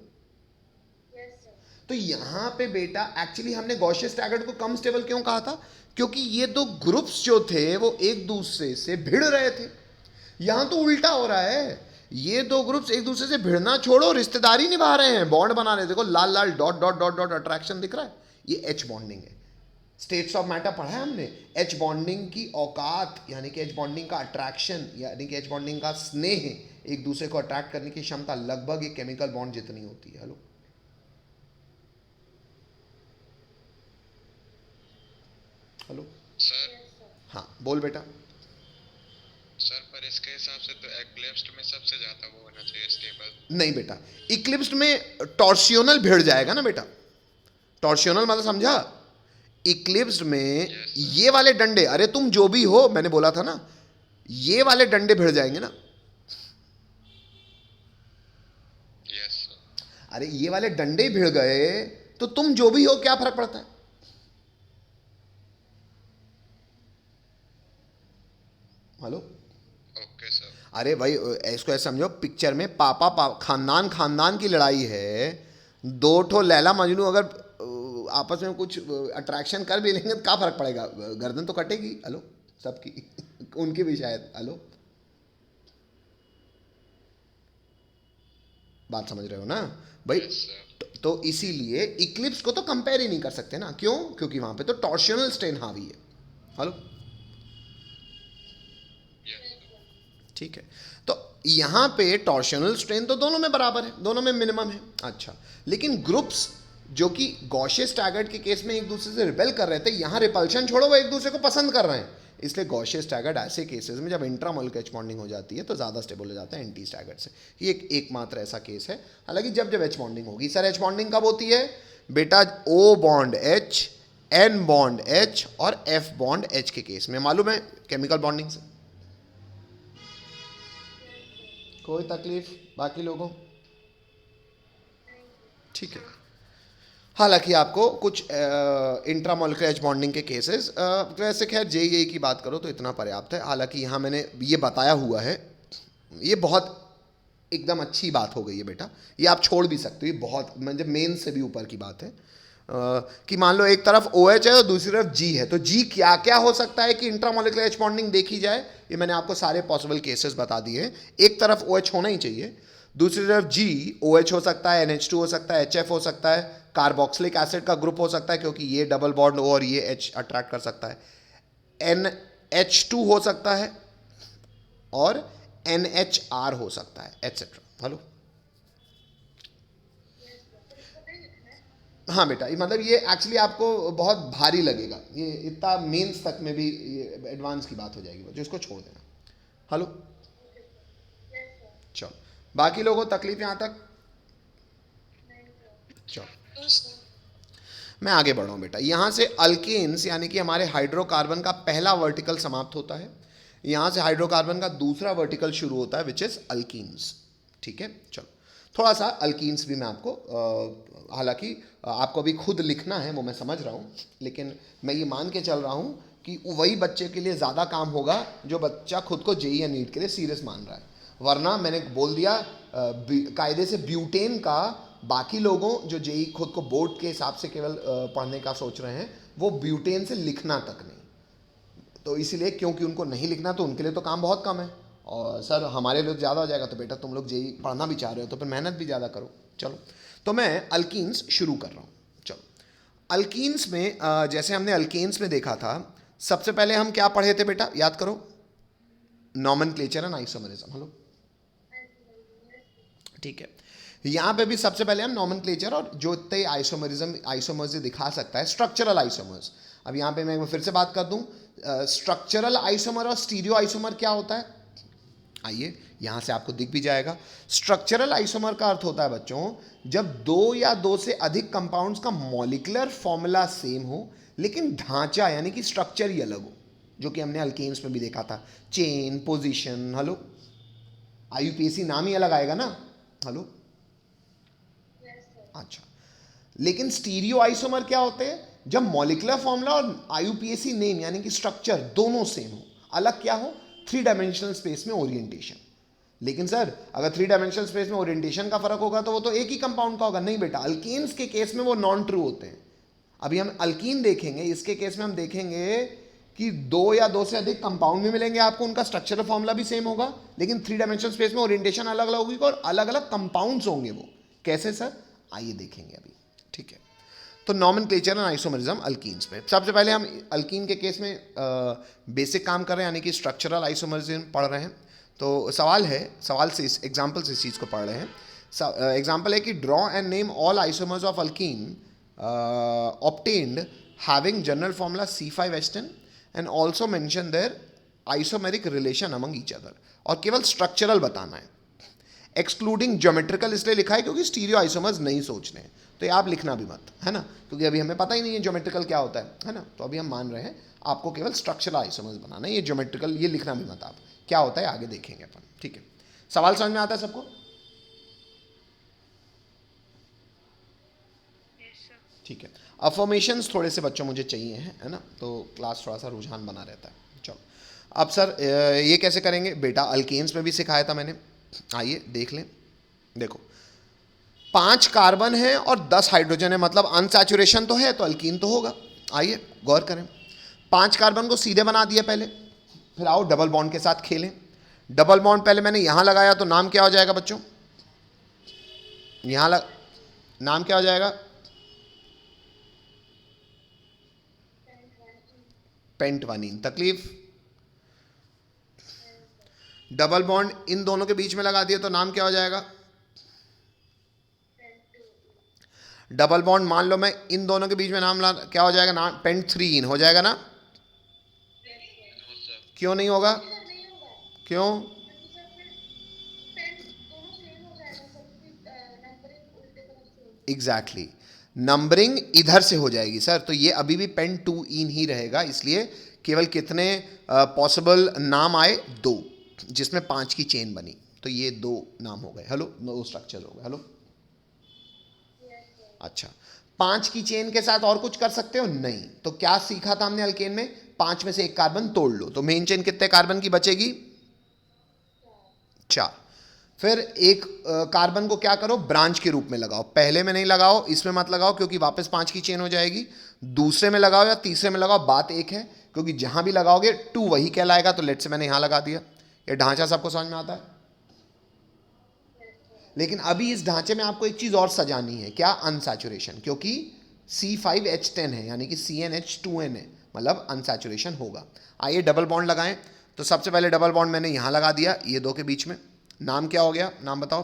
तो यहां पे बेटा एक्चुअली हमने गॉसियन स्टैगर्ड को कम स्टेबल क्यों कहा था? क्योंकि ये दो ग्रुप्स जो थे वो एक दूसरे से भिड़ रहे थे। यहां तो उल्टा हो रहा है, ये दो ग्रुप्स एक दूसरे से भिड़ना छोड़ो, रिश्तेदारी निभा रहे हैं, बॉन्ड बना रहे हैं। देखो लाल लाल dot dot dot dot attraction दिख रहा है, ये एच बॉन्डिंग है। स्टेट्स ऑफ मैटर पढ़ा है हमने। एच बॉन्डिंग की औकात यानी कि एच बॉन्डिंग का अट्रैक्शन यानी कि एच बॉन्डिंग का स्नेह, एक दूसरे को अट्रैक्ट करने की क्षमता लगभग एक केमिकल बॉन्ड जितनी होती है। Hello, hello sir. हाँ बोल बेटा। सर पर इसके हिसाब से तो एक्लिप्स्ड में सबसे ज्यादा वो होना चाहिए स्टेबल। नहीं बेटा, इक्लिप्स्ड में टॉर्सियोनल भिड़ जाएगा ना बेटा। टॉर्सियोनल मतलब समझा? इक्लिप्स्ड में ये वाले डंडे, अरे तुम जो भी हो, मैंने बोला था ना, ये वाले डंडे भिड़ जाएंगे ना। यस। अरे ये वाले डंडे भिड़ गए तो तुम जो भी हो क्या फर्क पड़ता है? Hello, okay sir. अरे भाई इसको ऐसे समझो, पिक्चर में पापा खानदान खानदान की लड़ाई है, दो ठो लैला मजनू अगर आपस में कुछ अट्रैक्शन कर भी लेंगे तो क्या फर्क पड़ेगा? गर्दन तो कटेगी। हेलो, सबकी उनकी भी शायद। हेलो, बात समझ रहे हो ना भाई? तो इसीलिए इक्लिप्स को तो कंपेयर ही नहीं कर सकते ना। क्यों? क्योंकि वहां पे तो टॉर्शनल स्ट्रेन हावी है। हेलो, ठीक है। तो यहां पे टॉर्शनल स्ट्रेन तो दोनों में बराबर है, दोनों में मिनिमम है। अच्छा, लेकिन ग्रुप्स जो कि गॉसियन स्टैगर्ड के केस में एक दूसरे से रिपेल कर रहे थे, यहां रिपल्शन छोड़ो, वो एक दूसरे को पसंद कर रहे हैं। इसलिए गॉसियन स्टैगर्ड ऐसे केसेस में जब इंट्रामोलिकुलर एच बॉन्डिंग हो जाती है तो ज़्यादा स्टेबल हो जाता है एंटी स्टैगर्ड से। ये एकमात्र ऐसा केस है। हालांकि जब जब एच बॉन्डिंग होगी, सर एच बॉन्डिंग कब होती है बेटा? O bond H, N bond H और F बॉन्ड H के केस में। मालूम है केमिकल बॉन्डिंग से? कोई तकलीफ बाकी लोगों? ठीक है। हालांकि आपको कुछ इंट्रामोलिकुलर एच बॉन्डिंग के केसेस, वैसे खैर JEE की बात करो तो इतना पर्याप्त है। हालांकि यहाँ मैंने ये बताया हुआ है, ये बहुत एकदम अच्छी बात हो गई है बेटा, ये आप छोड़ भी सकते हो, ये बहुत मतलब मेन से भी ऊपर की बात है। कि मान लो एक तरफ OH है और दूसरी तरफ G है, तो G क्या क्या हो सकता है कि इंट्रामोलिकुलर एच बॉन्डिंग देखी जाए, ये मैंने आपको सारे पॉसिबल केसेस बता दिए हैं। एक तरफ OH होना ही चाहिए, दूसरी तरफ G, OH हो सकता है, NH2 हो सकता है, HF हो सकता है, कार्बोक्सिलिक एसिड का ग्रुप हो सकता है क्योंकि ये डबल बॉन्ड O और ये H अट्रैक्ट कर सकता है, NH2 हो सकता है और NHR हो सकता है, एटसेट्रा। हेलो, हाँ बेटा, ये मतलब ये एक्चुअली आपको बहुत भारी लगेगा, ये इतना मेंस तक में भी ये एडवांस की बात हो जाएगी, जो इसको छोड़ देना। हेलो, चलो बाकी लोगों तकलीफ यहाँ तक? चलो मैं आगे बढ़ रहा हूँ बेटा। यहाँ से अल्केन्स यानी कि हमारे हाइड्रोकार्बन का पहला वर्टिकल समाप्त होता है, यहाँ से हाइड्रोकार्बन का दूसरा वर्टिकल शुरू होता है विच इज़ अल्कीन्स। ठीक है, चलो थोड़ा सा अल्कीन्स भी मैं आपको, हालांकि आपको अभी खुद लिखना है वो मैं समझ रहा हूँ, लेकिन मैं ये मान के चल रहा हूँ कि वही बच्चे के लिए ज़्यादा काम होगा जो बच्चा खुद को JEE या नीट के लिए सीरियस मान रहा है। वरना मैंने बोल दिया कायदे से ब्यूटेन का बाकी लोगों जो JEE खुद को बोर्ड के हिसाब से केवल पढ़ने का सोच रहे हैं, वो ब्यूटेन से लिखना तक नहीं। तो इसीलिए क्योंकि उनको नहीं लिखना तो उनके लिए तो काम बहुत कम है, और सर हमारे लिए ज़्यादा हो जाएगा। तो बेटा तुम लोग JEE पढ़ना भी चाह रहे हो तो फिर मेहनत भी ज़्यादा करो। चलो तो मैं अल्कीन्स शुरू कर रहा हूँ। चलो अल्कीन्स में जैसे हमने अल्केन्स में देखा था, सबसे पहले हम क्या पढ़े थे बेटा, याद करो? Nomenclature and isomerism. हेलो, ठीक है। यहाँ पे भी सबसे पहले हम नॉमेनक्लेचर और जो इतने आइसोमर्स दिखा सकता है, स्ट्रक्चरल आइसोमर्स। अब यहाँ पे मैं फिर से बात कर दूँ, स्ट्रक्चरल आइसोमर और स्टीरियो आइसोमर क्या होता है? आइए यहाँ से आपको दिख भी जाएगा। स्ट्रक्चरल आइसोमर का अर्थ होता है बच्चों, जब दो या दो से अधिक कंपाउंड्स का मॉलिक्यूलर फॉर्मूला सेम हो लेकिन ढांचा यानी कि स्ट्रक्चर ही अलग हो, जो कि हमने अल्केन्स में भी देखा था, चेन, पोजीशन। हेलो, आईयूपीएसी नाम ही अलग आएगा ना। हेलो, अच्छा, लेकिन स्टीरियो आइसोमर क्या होते हैं? जब मॉलिक्यूलर फॉर्मूला और आईयूपीएसी नेम यानी कि स्ट्रक्चर दोनों सेम हो, अलग क्या हो? 3 डायमेंशनल स्पेस में ओरिएंटेशन। लेकिन सर अगर 3 डायमेंशनल स्पेस में ओरिएंटेशन का फर्क होगा तो वो तो एक ही कंपाउंड का होगा। नहीं बेटा, अल्केन्स के केस में वो नॉन ट्रू होते हैं। अभी हम अल्कीन देखेंगे, इसके केस में हम देखेंगे कि 2 या 2 से अधिक कंपाउंड भी मिलेंगे आपको, उनका स्ट्रक्चरल फॉर्मूला भी सेम होगा, लेकिन 3 डायमेंशनल स्पेस में ओरिएंटेशन अलग अलग होगी और अलग अलग कंपाउंड्स होंगे। वो कैसे सर? आइए देखेंगे अभी, ठीक है। तो नॉमेनक्लेचर एंड आइसोमरिज्म अल्कीन्स में, सबसे पहले हम अल्कीन के केस में बेसिक काम कर रहे हैं, यानी कि स्ट्रक्चरल आइसोमरिज्म पढ़ रहे हैं। तो सवाल से एग्जाम्पल से इस चीज़ को पढ़ रहे हैं। एग्जाम्पल है कि draw and name all isomers of alkyne obtained having general formula C5H10 and also mention their isomeric relation among each other, और केवल स्ट्रक्चरल बताना है, एक्सक्लूडिंग ज्योमेट्रिकल इसलिए लिखा है क्योंकि स्टीरियो आइसोमर्स नहीं सोचने हैं, तो ये आप लिखना भी मत, है ना, क्योंकि अभी हमें पता ही नहीं है ज्योमेट्रिकल क्या होता है ना। तो अभी हम मान रहे हैं आपको केवल स्ट्रक्चरल आइसोमर्स बनाना है, ये ज्योमेट्रिकल ये लिखना भी मत आप, क्या होता है आगे देखेंगे अपन, ठीक है। सवाल समझ में आता है सबको? ठीक है। अफर्मेशंस थोड़े से बच्चों मुझे चाहिए हैं, है ना, तो क्लास थोड़ा सा रुझान बना रहता है। चलो अब सर ये कैसे करेंगे बेटा? अल्केन्स में भी सिखाया था मैंने, आइए देख लें। देखो 5 कार्बन है और 10 हाइड्रोजन है, मतलब अनसैचुरेशन तो है, तो अल्कीन तो होगा। आइए गौर करें, 5 कार्बन को सीधे बना दिया पहले, फिर आओ डबल बॉन्ड के साथ खेलें। डबल बॉन्ड पहले मैंने यहां लगाया तो नाम क्या हो जाएगा बच्चों? नाम क्या हो जाएगा? पेंटवानीन। तकलीफ? डबल बॉन्ड इन दोनों के बीच में लगा दिया तो नाम क्या हो जाएगा? डबल बॉन्ड मान लो मैं इन दोनों के बीच में नाम क्या हो जाएगा? नाम पेंट3इन हो जाएगा ना? क्यों नहीं होगा? क्यों? एग्जैक्टली, नंबरिंग इधर से हो जाएगी सर, तो ये अभी भी पेंट2इन ही रहेगा। इसलिए केवल कितने पॉसिबल नाम आए? 2, जिसमें 5 की चेन बनी, तो ये 2 नाम हो गए। हेलो, 2 स्ट्रक्चर हो गए। हेलो, अच्छा, 5 की चेन के साथ और कुछ कर सकते हो? नहीं। तो क्या सीखा था हमने अल्केन में? 5 में से 1 कार्बन तोड़ लो, तो मेन चेन कितने कार्बन की बचेगी? 4। फिर एक कार्बन को क्या करो? ब्रांच के रूप में लगाओ। पहले में नहीं लगाओ, इसमें मत लगाओ क्योंकि वापस 5 की चेन हो जाएगी। दूसरे में लगाओ या तीसरे में लगाओ, बात एक है, क्योंकि जहां भी लगाओगे 2 वही कहलाएगा। तो लेट से मैंने यहां लगा दिया। ये ढांचा सबको समझ में आता है? लेकिन अभी इस ढांचे में आपको एक चीज और सजानी है, क्या? अनसैचुरेशन, क्योंकि C5H10 है, यानी कि CnH2n है, मतलब अनसैचुरेशन होगा। आइए डबल बॉन्ड लगाएं। तो सबसे पहले डबल बॉन्ड मैंने यहां लगा दिया, ये 2 के बीच में। नाम क्या हो गया? नाम बताओ।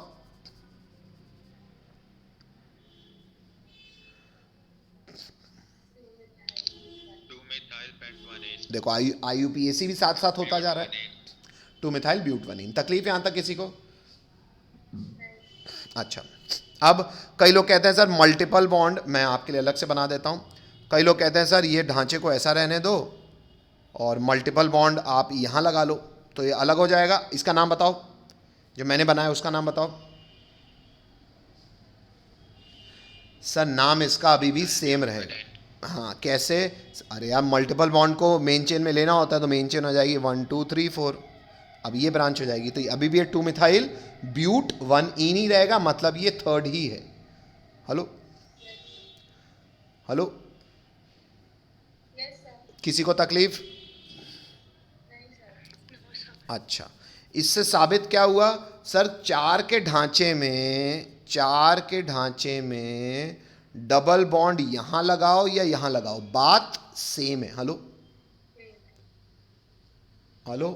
देखो आईयूपीएसी भी साथ साथ होता जा रहा है, 2 मिथाइल ब्यूटवनीन। तकलीफ यहां तक किसी को? अच्छा, अब कई लोग कहते हैं सर मल्टीपल बॉन्ड, मैं आपके लिए अलग से बना देता हूं। कई लोग कहते हैं सर ये ढांचे को ऐसा रहने दो और मल्टीपल बॉन्ड आप यहां लगा लो, तो ये अलग हो जाएगा। इसका नाम बताओ, जो मैंने बनाया उसका नाम बताओ। सर नाम इसका अभी भी सेम रहेगा। हाँ, कैसे? अरे यार, मल्टीपल बॉन्ड को मेन चेन में लेना होता है, तो मेन चेन हो जाएगी 1 2 3 4। अब ये ब्रांच हो जाएगी, तो अभी भी ये 2 मिथाइल ब्यूट 1इन ही रहेगा, मतलब ये 3rd ही है। हेलो हेलो, किसी को तकलीफ? अच्छा, इससे साबित क्या हुआ सर? 4 के ढांचे में डबल बॉन्ड यहां लगाओ या यहां लगाओ, बात सेम है। हेलो हेलो,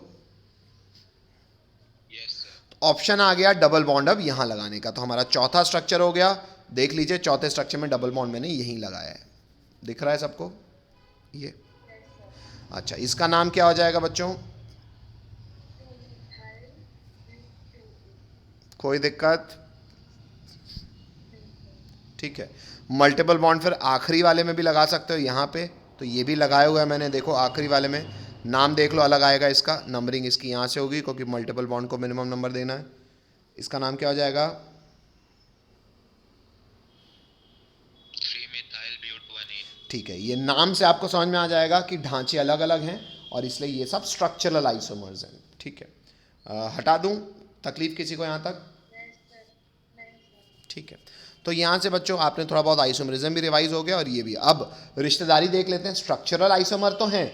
ऑप्शन आ गया डबल बॉन्ड अब यहां लगाने का, तो हमारा चौथा स्ट्रक्चर हो गया। देख लीजिए, चौथे स्ट्रक्चर में डबल बॉन्ड मैंने यहीं लगाया है, दिख रहा है सबको ये? अच्छा, इसका नाम क्या हो जाएगा बच्चों? कोई दिक्कत? ठीक है। मल्टीपल बॉन्ड फिर आखिरी वाले में भी लगा सकते हो, यहां पे तो ये भी लगाया हुआ है मैंने, देखो आखिरी वाले में नाम देख लो, अलग आएगा इसका, नंबरिंग इसकी यहाँ से होगी क्योंकि मल्टीपल बॉन्ड को मिनिमम नंबर देना है। इसका नाम क्या हो जाएगा? 3-methyl-butadiene। ठीक है, ये नाम से आपको समझ में आ जाएगा कि ढांचे अलग अलग हैं और इसलिए ये सब स्ट्रक्चरल आइसोमर्स हैं। ठीक है, हटा दूं, तकलीफ किसी को यहाँ तक? ठीक है, तो यहाँ से बच्चों आपने थोड़ा बहुत आइसोमरिज्म भी रिवाइज हो गया और ये भी। अब रिश्तेदारी देख लेते हैं। स्ट्रक्चरल आइसोमर तो हैं,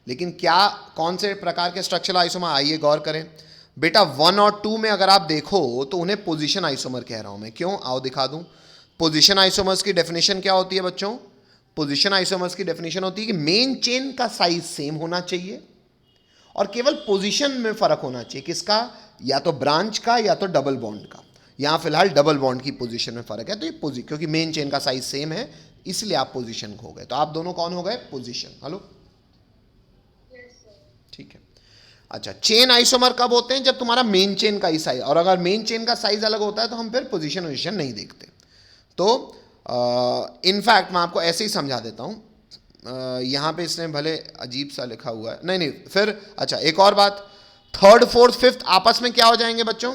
लेकिन क्या कौन से प्रकार के स्ट्रक्चरल आइसोमर, आइए गौर करें बेटा। 1 और 2 में अगर आप देखो तो उन्हें पोजीशन आइसोमर कह रहा हूं मैं। क्यों? आओ दिखा दूं। पोजीशन आइसोमर्स की डेफिनेशन क्या होती है बच्चों? पोजीशन आइसोमर्स की डेफिनेशन होती है कि मेन चेन का साइज सेम होना चाहिए और केवल पोजीशन में फर्क होना चाहिए। किसका? या तो ब्रांच का या तो डबल बॉन्ड का। यहां फिलहाल डबल बॉन्ड की पोजीशन में फर्क है, तो ये क्योंकि मेन चेन का साइज सेम है इसलिए आप पोजीशन खो गए। तो आप दोनों कौन हो गए? पोजीशन। हेलो, ठीक है। अच्छा, चेन आइसोमर कब होते हैं? जब तुम्हारा मेन चेन का ही साइज, और अगर मेन चेन का साइज अलग होता है तो हम फिर पोजीशन नहीं देखते। तो इनफैक्ट मैं आपको ऐसे ही समझा देता हूं। यहां पे इसने भले अजीब सा लिखा हुआ है, नहीं फिर अच्छा एक और बात, 3rd 4th 5th आपस में क्या हो जाएंगे बच्चों?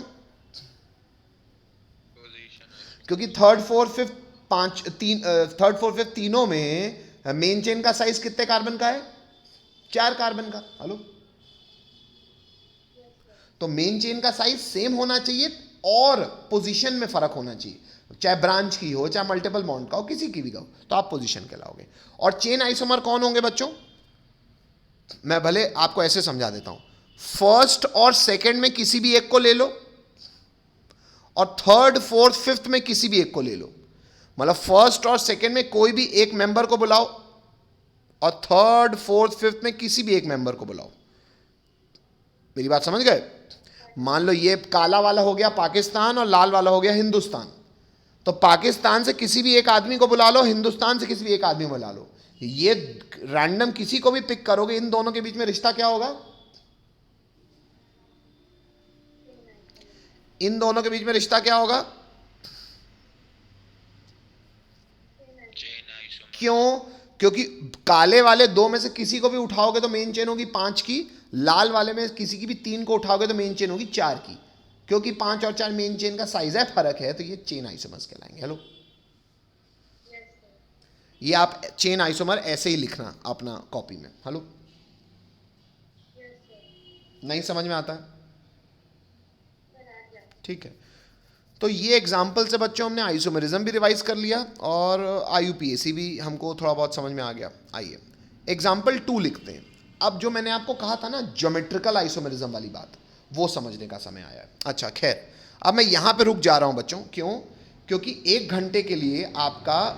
क्योंकि 3rd 4th 5th 3rd 4th 5th तीनों में मेन चेन का साइज कितने कार्बन का है? 4 कार्बन का। हेलो, तो मेन चेन का साइज सेम होना चाहिए और पोजीशन में फर्क होना चाहिए, चाहे ब्रांच की हो चाहे मल्टीपल बॉन्ड का हो, किसी की भी का हो, तो आप पोजीशन कहलाओगे। और चेन आइसोमर कौन होंगे बच्चों? मैं भले आपको ऐसे समझा देता हूं, फर्स्ट और सेकंड में किसी भी एक को ले लो और 3rd 4th 5th में किसी भी एक को ले लो। मतलब फर्स्ट और सेकंड में कोई भी एक मेंबर को बुलाओ और 3rd 4th 5th में किसी भी एक मेंबर को बुलाओ। मेरी बात समझ गए? मान लो ये काला वाला हो गया पाकिस्तान और लाल वाला हो गया हिंदुस्तान, तो पाकिस्तान से किसी भी एक आदमी को बुला लो, हिंदुस्तान से किसी भी एक आदमी को बुला लो। ये रैंडम किसी को भी पिक करोगे, इन दोनों के बीच में रिश्ता क्या होगा? इन दोनों के बीच में रिश्ता क्या होगा? क्यों? क्योंकि काले वाले 2 में से किसी को भी उठाओगे तो मेन चेन होगी 5 की, लाल वाले में किसी की भी 3 को उठाओगे तो मेन चेन होगी 4 की। क्योंकि 5 और 4 मेन चेन का साइज है, फर्क है, तो ये चेन आइसोमर्स कहलाएंगे। हेलो, ये आप चेन आइसोमर ऐसे ही लिखना अपना कॉपी में। हेलो, नहीं समझ में आता? ठीक है, तो ये एग्जाम्पल से बच्चों हमने आइसोमरिज्म भी रिवाइज कर लिया और IUPAC भी हमको थोड़ा बहुत समझ में आ गया। आइए एग्जाम्पल 2 लिखते हैं। अब जो मैंने आपको कहा था ना ज्योमेट्रिकल आइसोमरिज्म वाली बात, वो समझने का समय आया है। अच्छा खैर, अब मैं यहाँ पे रुक जा रहा हूँ बच्चों। क्यों? क्योंकि 1 घंटे के लिए आपका